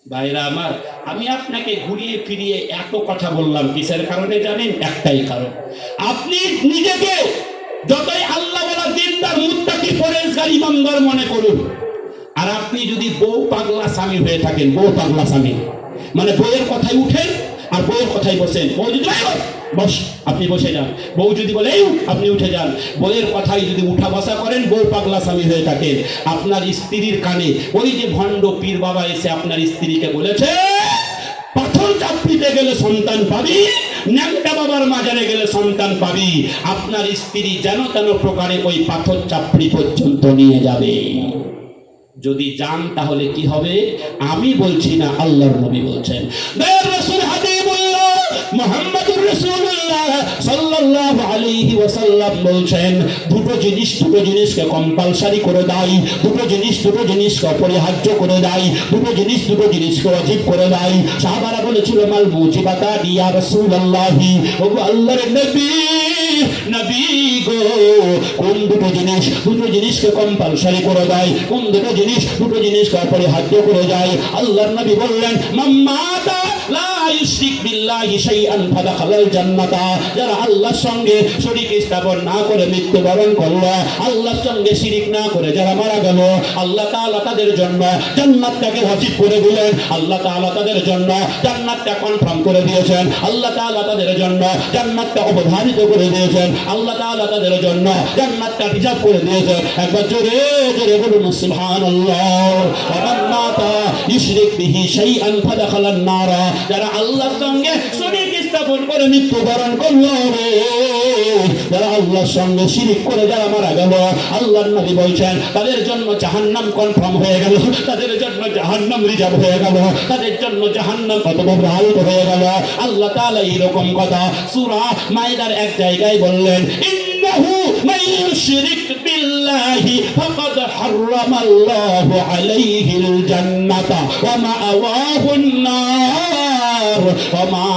ভাইরা আমার, আমি আপনাকে ঘুরিয়ে ফিরিয়ে এত কথা বললাম কিসের কারণে জানেন? একটাই কারণ, আপনি নিজেকে যতই আল্লাহ ওয়ালা দিনদার মুত্তাকি পরেজগার ইমানদার মনে করুন, আর আপনি যদি বউ পাগলা স্বামী হয়ে থাকেন, বউ পাগলা স্বামী মানে বউয়ের কথাই উঠেন আর বউয়ের কথাই বসেন। বউ যদি বস, আপনি বসে যান। বউ যদি বলে আপনি উঠে যান। বউয়ের কথাই যদি উঠা বসা করেন, বউ পাগলা স্বামী হয়ে থাকেন। আপনার স্ত্রীর কানে ওই যে ভণ্ড পীর বাবা এসে আপনার স্ত্রীকে বলেছে, পাথর চাপড়িতে গেলে সন্তান পাবি, ন্যাংটা বাবার মাজারে গেলে সন্তান পাবি, আপনার স্ত্রী যেন তেন প্রকারে ওই পাথর চাপড়ি পর্যন্ত নিয়ে যাবে। যদি যান তাহলে কি হবে? আমি বলছি না, আল্লাহর নবী বলছেন। রাসূল হাবিবুল্লাহ মুহাম্মদুর রাসূলুল্লাহ সাল্লাল্লাহু আলাইহি ওয়াসাল্লাম বলছেন, দুটো জিনিসকে কম্পালসারি করে দেয়, দুটো জিনিসকে অপরিহার্য করে দেয়, দুটো জিনিসকে ওয়াজিব করে দেয়। সাহাবারা বলেছিল, মাল মুজিবাতা ইয়া রাসূলুল্লাহি, ওগো আল্লাহর নবী, নবী গো, কোন দুটো জিনিসকে কম্পালসারি করে দেয়, কোন দুটো জিনিসকে অপরিহার্য করে যায়? আল্লাহর নবী বললেন, মাম্মাতা লা ইউশরিক বিল্লাহি শাইআন ফাদাখালাল জান্নাতা, যারা আল্লাহর সঙ্গে শরীক স্থাপন না করে মৃত্যুবরণ করলো, আল্লাহর সঙ্গে শিরিক না করে যারা মারা গেল, আল্লাহ তাআলা তাদের জন্য জান্নাতটাকে ওয়াজিব করে দিলেন, আল্লাহ তাআলা তাদের জন্য জান্নাতটা কনফার্ম করে দিয়েছেন, আল্লাহ তাআলা তাদের জন্য জান্নাতটা অবধারিত করে দিয়েছেন, আল্লাহ তাআলা তাদের জন্য জান্নাতটা রিজার্ভ করে দিয়েছেন। একবার জোরে জোরে বলুন সুবহানাল্লাহ। ওমান মাতা ইউশরিক বিহি শাইআন ফাদাখালান নার, যারা আল্লাহর সঙ্গে শরীক স্থাপন করে মৃত্যুবরণ করলো, যারা আল্লাহর সঙ্গে শিরিক করে যারা মারা গেল, আল্লাহর নবী বলছেন তাদের জন্য জাহান্নাম কনফার্ম হয়ে গেল, তাদের জন্য জাহান্নাম রিজার্ভ হয়ে গেল, তাদের জন্য জাহান্নাম অতঃপ্রবাহিত হয়ে গেল। আল্লাহ তাআলা এরকম কথা সূরা মাইদার এক জায়গায় বললেন, ইন্নাহু মান ইউশরিক বিল্লাহি ফাকাদ হারামাল্লাহু আলাইহিল জান্নাতা ওয়া মাআওয়াহুন নার ওয়া মা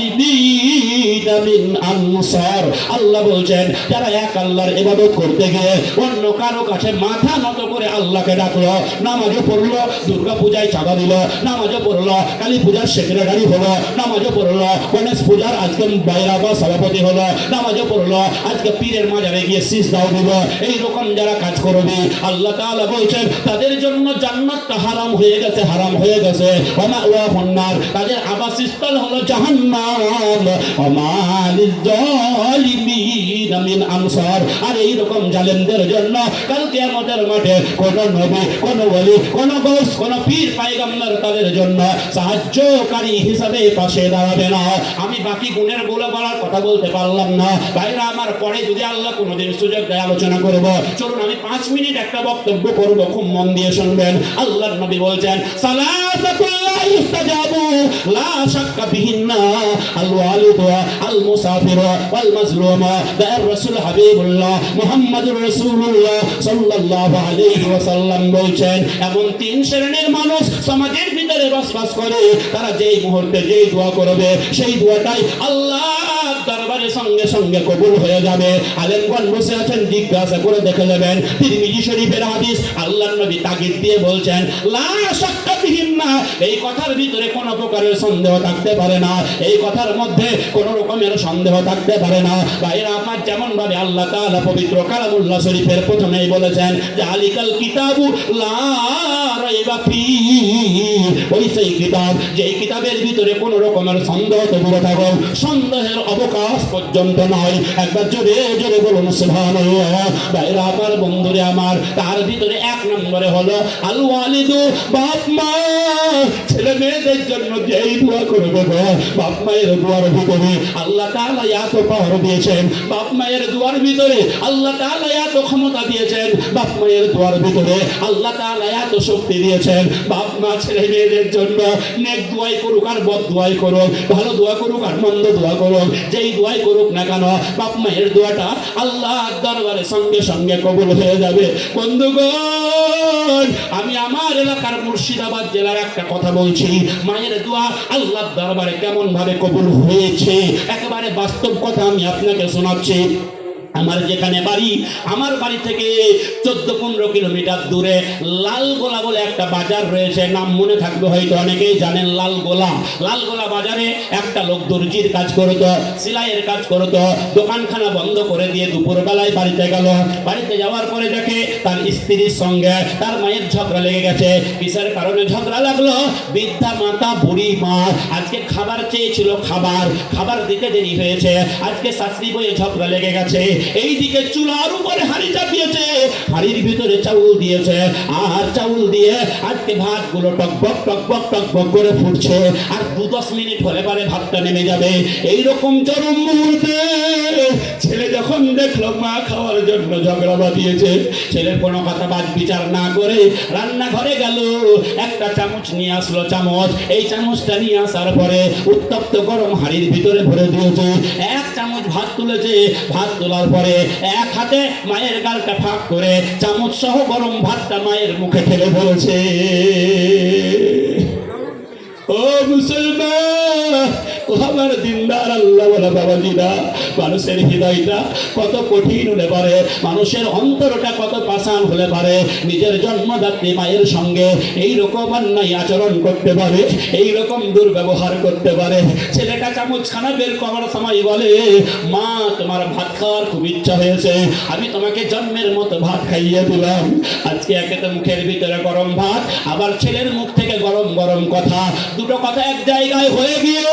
লিয-যালিমিনা মিন আনসার। আল্লাহ বলছেন, যারা এক আল্লাহর ইবাদত করতে গিয়ে অন্য কারো কাছে মাথা নত করে আল্লাহকে ডাকলো, নামাজও পড়লো, দুর্গা পূজায় চাঁদা দিল, নামাজও পড়লো, কালী পূজার সেক্রেটারি হলো, নামাজও পড়লো, গণেশ পূজার আজকে বাইরা বা সভাপতি হলো, নামাজও পড়লো, আজকে পীরের মাজারে গিয়ে সিজদাও দিল, এইরকম যারা কাজ করবে, আল্লাহ তাআলা বলছেন তাদের জন্য জান্নাতটা হারাম হয়ে গেছে, হারাম হয়ে গেছে। ওয়া মাওয়াহুন নার, তাদের আবাসস্থল হলো জাহান্নাম। ওয়া মা লিয-যালিমিনা মিন আনসার, আর এইরকম জালেমদের জন্য কাল কিয়ামতের মাঠে কোন নবী, কোন ওলি, কোন গৌস, কোন পীর পয়গম্বর তাদের জন্য সাহায্যকারী হিসাবে পাশে দাঁড়াবে না। আমি বাকি গুণের বলার কথা বলতে পারলাম না, ভাইরা আমার, পরে যদি আল্লাহ কোনোদিন সুযোগ দেয় আলোচনা করব। চলুন আমি 5 মিনিট একটা বক্তব্য করব, খুব মন দিয়ে শুনবেন। আল্লাহর নবী বলছেন, সালাসাতুল লা ইস্তাজাবু লা শাক্কা বিহিন্না আল ওয়ালিদ আল মুসাফির ওয়াল মাজলুম। দার রাসূল হাবিবুল্লাহ মুহাম্মদুর রাসূলুল্লাহ সাল্লাল্লাহু আলাইহি ওয়াসাল্লাম বলছেন, এমন 3 শ্রেণীর মানুষ সমাজের ভিতরে বসবাস করে, তারা যেই মুহূর্তে যেই দোয়া করবে সেই দোয়াটাই আল্লাহ দরবারে সঙ্গে সঙ্গে কবুল হয়ে যাবে। আলেমগণ বসে আছেন, জিজ্ঞাসা করে দেখে নেবেন, তিরমিজি শরীফের হাদিস। আল্লাহর নবী তাকিদ দিয়ে বলছেন, লা শাক্কা বিহিন্না, এই কথার ভিতরে কোনো প্রকারের সন্দেহ থাকতে পারে না, এই কথার মধ্যে কোনো রকমের সন্দেহ থাকতে পারে না। ভাইরা আমার, যেমন ভাবে আল্লাহ তাআলা পবিত্র কালামুল্লাহ শরীফের প্রথমেই বলেছেন, জালিকাল কিতাবু লা রাইবা ফীহি, ওই সেই কিতাব যেই কিতাবের ভিতরে কোনো রকমের সন্দেহ তো দূরে থাকুক, সন্দেহের অবকাশ পর্যন্ত নয়। একবার জোরে জোরে বলুন সুবহানাল্লাহ। ভাইরা আমার, বন্ধুরে আমার, তার ভিতরে এক নম্বরে হলো আল ওয়ালিদু, বাপ মা ছেলে মেয়েদের জন্য যেই দোয়া করবে গো, বাপ মায়ের দোয়ার ভিতরে আল্লাহ তাআলা এত পাওয়ার দিয়েছেন, বাপ মায়ের দোয়ার ভিতরে আল্লাহ তাআলা এত ক্ষমতা দিয়েছেন, বাপ মায়ের দোয়ার ভিতরে আল্লাহ তাআলা এত শক্তি দিয়েছেন। বাপ মা ছেলে মেয়েদের জন্য নেক দোয়াই করুক আর বদ দোয়াই করুক, ভালো দোয়া করুক আর মন্দ দোয়া করুক, যেই দোয়াই করুক না কেন, বাপ মায়ের দোয়াটা আল্লাহর দরবারে সঙ্গে সঙ্গে কবুল হয়ে যাবে। বন্ধুগণ, আমি আমার এলাকার মুর্শিদাবাদ জেলার একটা কথা বলছি, মায়ের দোয়া আল্লাহর দরবারে কেমন ভাবে কবুল হয়েছে একেবারে বাস্তব কথা আমি আপনাকে শোনাচ্ছি। আমার যেখানে বাড়ি, আমার বাড়ি থেকে 14-15 কিলোমিটার দূরে লালগোলা বলে একটা বাজার রয়েছে, নাম মনে থাকবে হয়তো, অনেকেই জানেন লালগোলা। লালগোলা বাজারে একটা লোক দর্জির কাজ করতো, সেলাইয়ের কাজ করতো, দোকানখানা বন্ধ করে দিয়ে দুপুরবেলায় বাড়িতে গেল। বাড়িতে যাওয়ার পরে দেখে তার স্ত্রীর সঙ্গে তার মায়ের ঝগড়া লেগে গেছে। কিসের কারণে ঝগড়া লাগলো? বৃদ্ধা মাতা, বুড়ি মা আজকে খাবার চেয়েছিল, খাবার দিতে দেরি হয়েছে, আজকে শাশুড়ি বইয়ে ঝগড়া লেগে গেছে। এইদিকে চুলার উপরে হাঁড়ি চাপিয়েছে, হাঁড়ির ভিতরে চাউল দিয়েছে, আর চাউল দিয়ে আজকে ভাতগুলো টকবক টকবক টকবক করে ফুটছে, আর 2-10 মিনিট হলে পরে ভাতটা নেমে যাবে। এইরকম চরম মুহূর্তে ছেলে যখন দেখলো মা খাওয়ার জন্য ঝগড়া বাঁধিয়েছে, ছেলের কোনো কথা বাদ বিচার না করে রান্নাঘরে গেল, একটা চামচ নিয়ে আসলো, এই চামচটা নিয়ে আসার পরে উত্তপ্ত গরম হাঁড়ির ভিতরে ভরে দিয়েছে, এক চামচ ভাত তুলেছে, ভাত তোলার পরে এক হাতে মায়ের গালটা ফাঁক করে চামচ সহ গরম ভাতটা মায়ের মুখে ঠেলে ধরেছে। ও মুসলমান, ও আমার দিনদার আল্লাহ বলা বাবাজিরা, মানুষের হৃদয়টা কত কঠিন হলে পারে, মানুষের অন্তরটা কত পাষাণ হলে পারে, নিজের জন্মদাত্রী মায়ের সঙ্গে এইরকম অন্যায় আচরণ করতে পারে, এইরকম দুর্ব্যবহার করতে পারে। ছেলেটা চামচখানা বের করার সময় বলে, মা তোমার ভাত খাওয়ার খুব ইচ্ছা হয়েছে, আমি তোমাকে জন্মের মতো ভাত খাইয়ে দিলাম। আজকে একে তো মুখের ভিতরে গরম ভাত, আবার ছেলের মুখ থেকে গরম গরম কথা, দুটো কথা এক জায়গায় হয়ে গিয়ে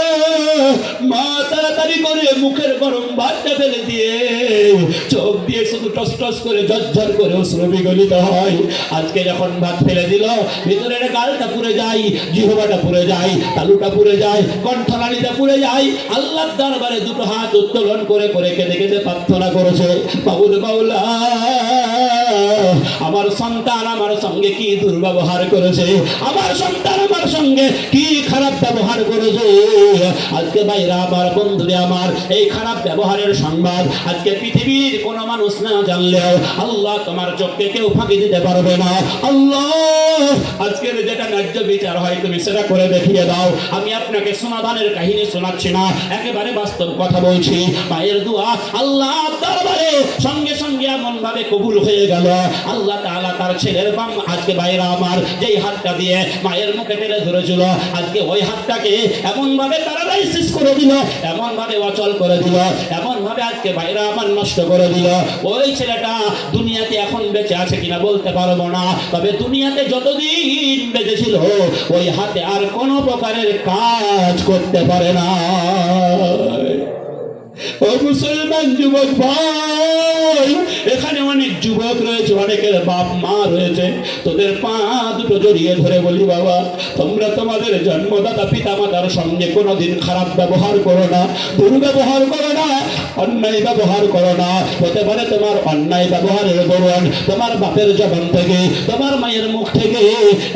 মা তাড়াতাড়ি করে মুখের গরম ভাতটা ফেলে দিয়ে চোখ দিয়ে শুধু টস টস করে ঝরঝর করে অশ্রু বিগলিত হয়। আজকে যখন ভাত ফেলে দিল, ভিতরের গালটা পুড়ে যায়, জিহ্বাটা পুড়ে যায়, তালুটা পুড়ে যায়, কণ্ঠনালীটা পুড়ে যায়। আল্লাহর দরবারে দুটো হাত উত্তোলন করে করে কেঁদে কেঁদে প্রার্থনা করেছে, বাবুল বাউলা, আমার সন্তান আমার সঙ্গে কি দুর্ব্যবহার করেছে, আমার সন্তান আমার সঙ্গে কি খারাপ ব্যবহার করেছে। আজকে ভাইরা আমার, বন্ধুরে আমার, এই খারাপ ব্যবহারের সংবাদ আজকে পৃথিবীর কোনো মানুষ না জানলেও আল্লাহ তোমার চোখকে কেউ ফাঁকি দিতে পারবে না। আল্লাহ আজকের যেটা ন্যায্য বিচার হয় তুমি সেটা করে দেখিয়ে দাও। আমি আপনাকে সমাধানের কাহিনী শোনাচ্ছি না, একেবারে বাস্তব কথা বলছি। মায়ের দোয়া আল্লাহ দরবারে সঙ্গে সঙ্গে এমন ভাবে কবুল হয়ে গেল, আল্লাহ তাআলা তার ছেলের বাম, আজকে ভাইরা আমার, যেই হাতটা দিয়ে মায়ের মুখে টেনে ধরেছিল, আজকে ওই হাতটাকে এমন ভাবে প্যারালাইসিস করে দিল, এমন ভাবে অচল করে দিল, এমন ভাবে আজকে ভাইরা আমার নষ্ট করে দিল। ওই ছেলেটা দুনিয়াতে এখন বেঁচে আছে কিনা বলতে পারবো না, তবে দুনিয়াতে যতদিন বেঁচে ছিল ওই হাতে আর কোনো প্রকারের কাজ করতে পারে না। ও মুসলমান যুবক ভাই, এখানে অনেক যুবক রয়েছে, অনেকের বাপ মা রয়েছে, তোদের পা দুটো জড়িয়ে ধরে বলি, বাবা তোমরা তোমাদের জন্মদাতা পিতা মাতার সঙ্গে কোনোদিন খারাপ ব্যবহার করো না, দুর্ব্যবহার করো না, অন্যায় ব্যবহার করো না। হতে পারে তোমার অন্যায় ব্যবহারের দরুন তোমার বাপের জবান থেকে, তোমার মায়ের মুখ থেকে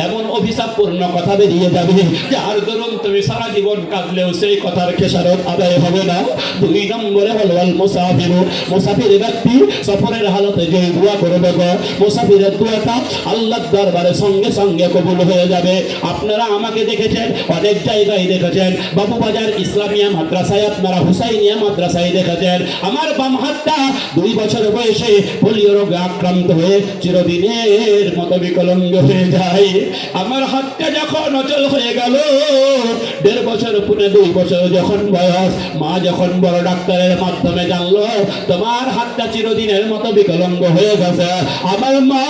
এমন অভিশাপপূর্ণ কথা বেরিয়ে যাবে যার দরুন তুমি সারা জীবন কাঁদলেও সেই কথার খেসারত আদায় হবে না। 2 নম্বরে হলো আল মুসাফির, মুসাফির ব্যক্তি সফরের হালতে যে দোয়া করবে গো, মুসাফিরের দোয়াটা আল্লাহর দরবারে সঙ্গে সঙ্গে কবুল হয়ে যাবে। আপনারা আমাকে দেখেছেন, অনেক জায়গায় দেখেছেন, বাবুবাজার ইসলামিয়া মাদ্রাসায়, আপনারা হুসাইনিয়া মাদ্রাসায় দেখেছেন, আমার বাম হাতটা 2 বছর বয়সে পোলিও রোগে আক্রান্ত হয়ে চিরদিনের মতো বিকলাঙ্গ হয়ে যায়। আমার হাতটা যখন অচল হয়ে গেল, 1.5 বছর 2 বছর যখন বয়স, মা যখন বড় ডাক্তারের মাধ্যমে জানলো তোমার হাতটা চিরদিনের মতো বিকলাঙ্গ হয়ে গেছে, আমার মা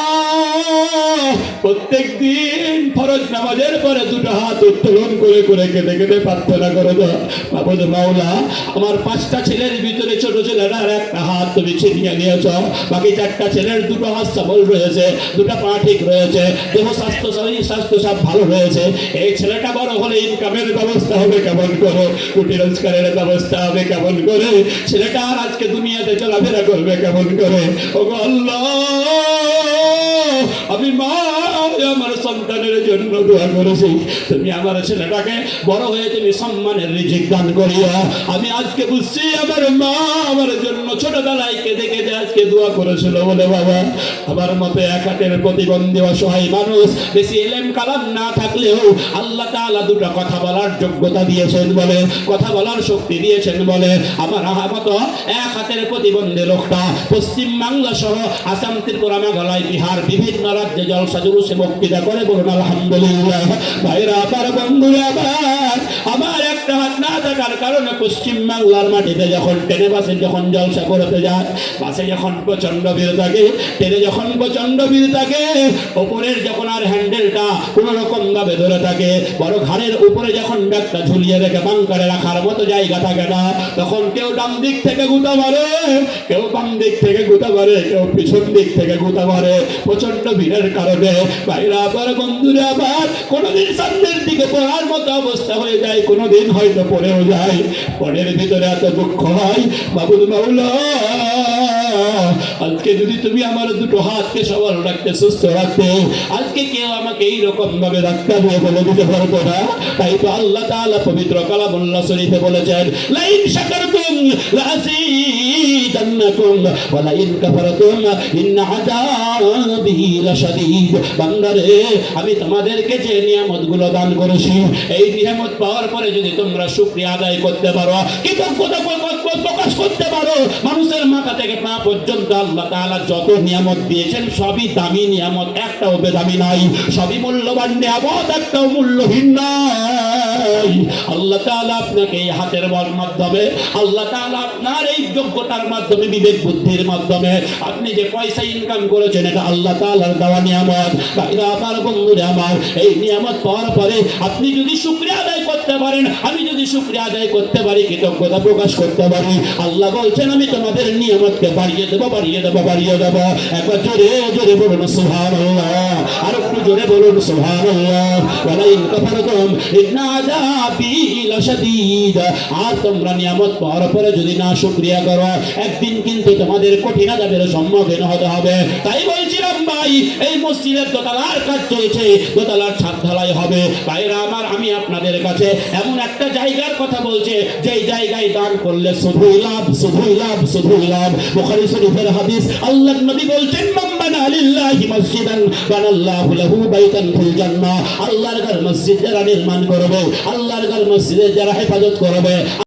প্রত্যেক দিন ফরজ নামাজের পরে 2টা হাত উত্তোলন করে করে কেঁদে কেঁদে প্রার্থনা করে দাও, মাবুদ মাওলা আমার 5টা ছেলের ভিতরে ছোট ছেলেটার একটা হাত তুমি ছিনিয়ে নিয়েছ, বাকি 4টা ছেলের 2টো হাত সবল রয়েছে, 2টা পা ঠিক রয়েছে, দেহ স্বাস্থ্য শরীর স্বাস্থ্য সব ভালো রয়েছে। এই ছেলেটা বড় হলে ইনকামের ব্যবস্থা হবে কেমন করে, রুটি রোজগারের ব্যবস্থা হবে কেমন করে, ছেলেটা আর আজকে দুনিয়াতে চলাফেরা করবে কেমন করে। ওগো আল্লাহ, আমি মা আমার সন্তানের জন্য দোয়া করেছি, তুমি আমার ছেলেটাকে বড় হয়ে তুমি সম্মানের রিজিক দান করিও। আমি আজকে বুঝছি আমার মা আমার জন্য ছোটবেলায় কেঁদে কেঁদে আজকে দোয়া করেছিল বলে বাবা আমার মতো এক হাতের প্রতিবন্ধী অসহায় মানুষ, বেশি এলেম কালাম না থাকলেও আল্লাহ তাআলা 2টা কথা বলার যোগ্যতা দিয়েছেন বলে, কথা বলার শক্তি দিয়েছেন বলে আমার মতো এক হাতের প্রতিবন্ধী লোকটা পশ্চিম বাংলা সহ আসাম, ত্রিপুরা, মেঘালয়, বিহার বিভিন্ন রাজ্যে জলসা জুলুসে বক্তৃতা করে বলুন আলহামদুলিল্লাহ। ভাইরা আমার বন্ধুরা আমার একটা হাত না থাকার কারণে পশ্চিম বাংলার মাটিতে যখন ট্রেনে বাসে যখন জলসা করতে যায়, বাসে যখন প্রচন্ড ভিড় থাকে, ট্রেনে যখন প্রচন্ড ভিড় থাকে, ওপরের যখন আর হ্যান্ডেলটা কোনো রকম ভাবে ধরে থাকে, বড় ঘাড়ের উপরে যখন ব্যাগটা ঝুলিয়ে রেখে বাঙ্কারে রাখার মতো জায়গা থাকে না, তখন কেউ ডান দিক থেকে গুঁতা মারে, কেউ বাম দিক থেকে গুঁতা মারে, কেউ পিছন দিক থেকে গুঁতা মারে প্রচন্ড ভিড়ের কারণে। ভাইরা আবার বন্ধুরা আবার কোনোদিন সামনের দিকে পড়ার মতো অবস্থা হয়ে যায়, কোনোদিন হয়তো পড়েও যায়, পরের ভিতরে এত দুঃখ হয় বাবুল মাওলা আজকে যদি তুমি আমার 2টো হাতকে সবল রাখতে সুস্থ রাখতে, আজকে কেউ আমাকে এইরকম ভাবে ধাক্কা দিয়ে বলে দিতে পারতো না। তাই তো আল্লাহ তাআলা পবিত্র কালামুল্লাহ শরীফে বলেছেন লাইন শাকারতুম লাযীদান্নাকুম ওয়া লাইন কাফারতুম ইন্না আযাবি লাশাদীদ। বান্দারে আমি তোমাদেরকে যে নিয়ামতগুলো দান করেছি, এই নিয়ামত পাওয়ার পরে যদি তোমরা শুকরিয়া আদায় করতে পারো, কৃতজ্ঞতা প্রকাশ করতে পারো, মানুষের মাথা থেকে পা পর্যন্ত আল্লাহ তাআলা যত নিয়ামত দিয়েছেন সবই দামি নিয়ামত, একটাও বেদামি নাই, সবই মূল্যবান নিয়ামত, একটাও মূল্যহীন নাই। আল্লাহ তাআলা আপনাকে এই হাতের মাধ্যমে, আল্লাহ তাআলা আপনার এই যোগ্যতার মাধ্যমে, বিবেক বুদ্ধির মাধ্যমে আপনি যে পয়সা ইনকাম করেছেন, এটা আল্লাহ তাআলার দেওয়া নিয়ামত। ভাইরা আমার বন্ধুরা আমার, এই নিয়ামত পাওয়ার পরে আপনি যদি শুকরিয়া আদায় করতে পারেন, আমি যদি শুকরিয়া আদায় করতে পারি, কৃতজ্ঞতা প্রকাশ করতে পারি, আল্লাহ বলছেন আমি তোমাদের নিয়ামতকে বাড়িয়ে দেবো, বাড়িয়ে দেবো, বাড়িয়ে দেবো। একবার জোরে জোরে বলুন সুবহানাল্লাহ, আর একটু জোরে বলুন সুবহানাল্লাহ। ওয়ালা ইন কাফারতুম ইন্না আযাবি লাশাদীদ। আর তোমরা নিয়ামত পাওয়ার পরে যদি না শুকরিয়া করো, একদিন কিন্তু তোমাদের কঠিন আযাবের সম্মুখীন হতে হবে। তাই বলছিলাম ভাই, এই মসজিদের দোতলার কাজ চলছে, দোতলার ছাদ ঢালাই হবে। ভাইরা আমার, আমি আপনাদের কাছে এমন একটা জায়গার কথা বলছে, যেই জায়গায় দান করলে শুধুই লাভ, শুধুই লাভ, শুধুই লাভ। বুখারী শরীফের হাদিস, আল্লাহর নবী বলছেন মান বানা লিল্লাহি মসজিদান বানাল্লাহু লাহু বাইতান ফিল জান্নাহ। আল্লাহর ঘর মসজিদ যারা নির্মাণ করবে, আল্লাহর ঘর মসজিদের যারা হেফাজত করবে,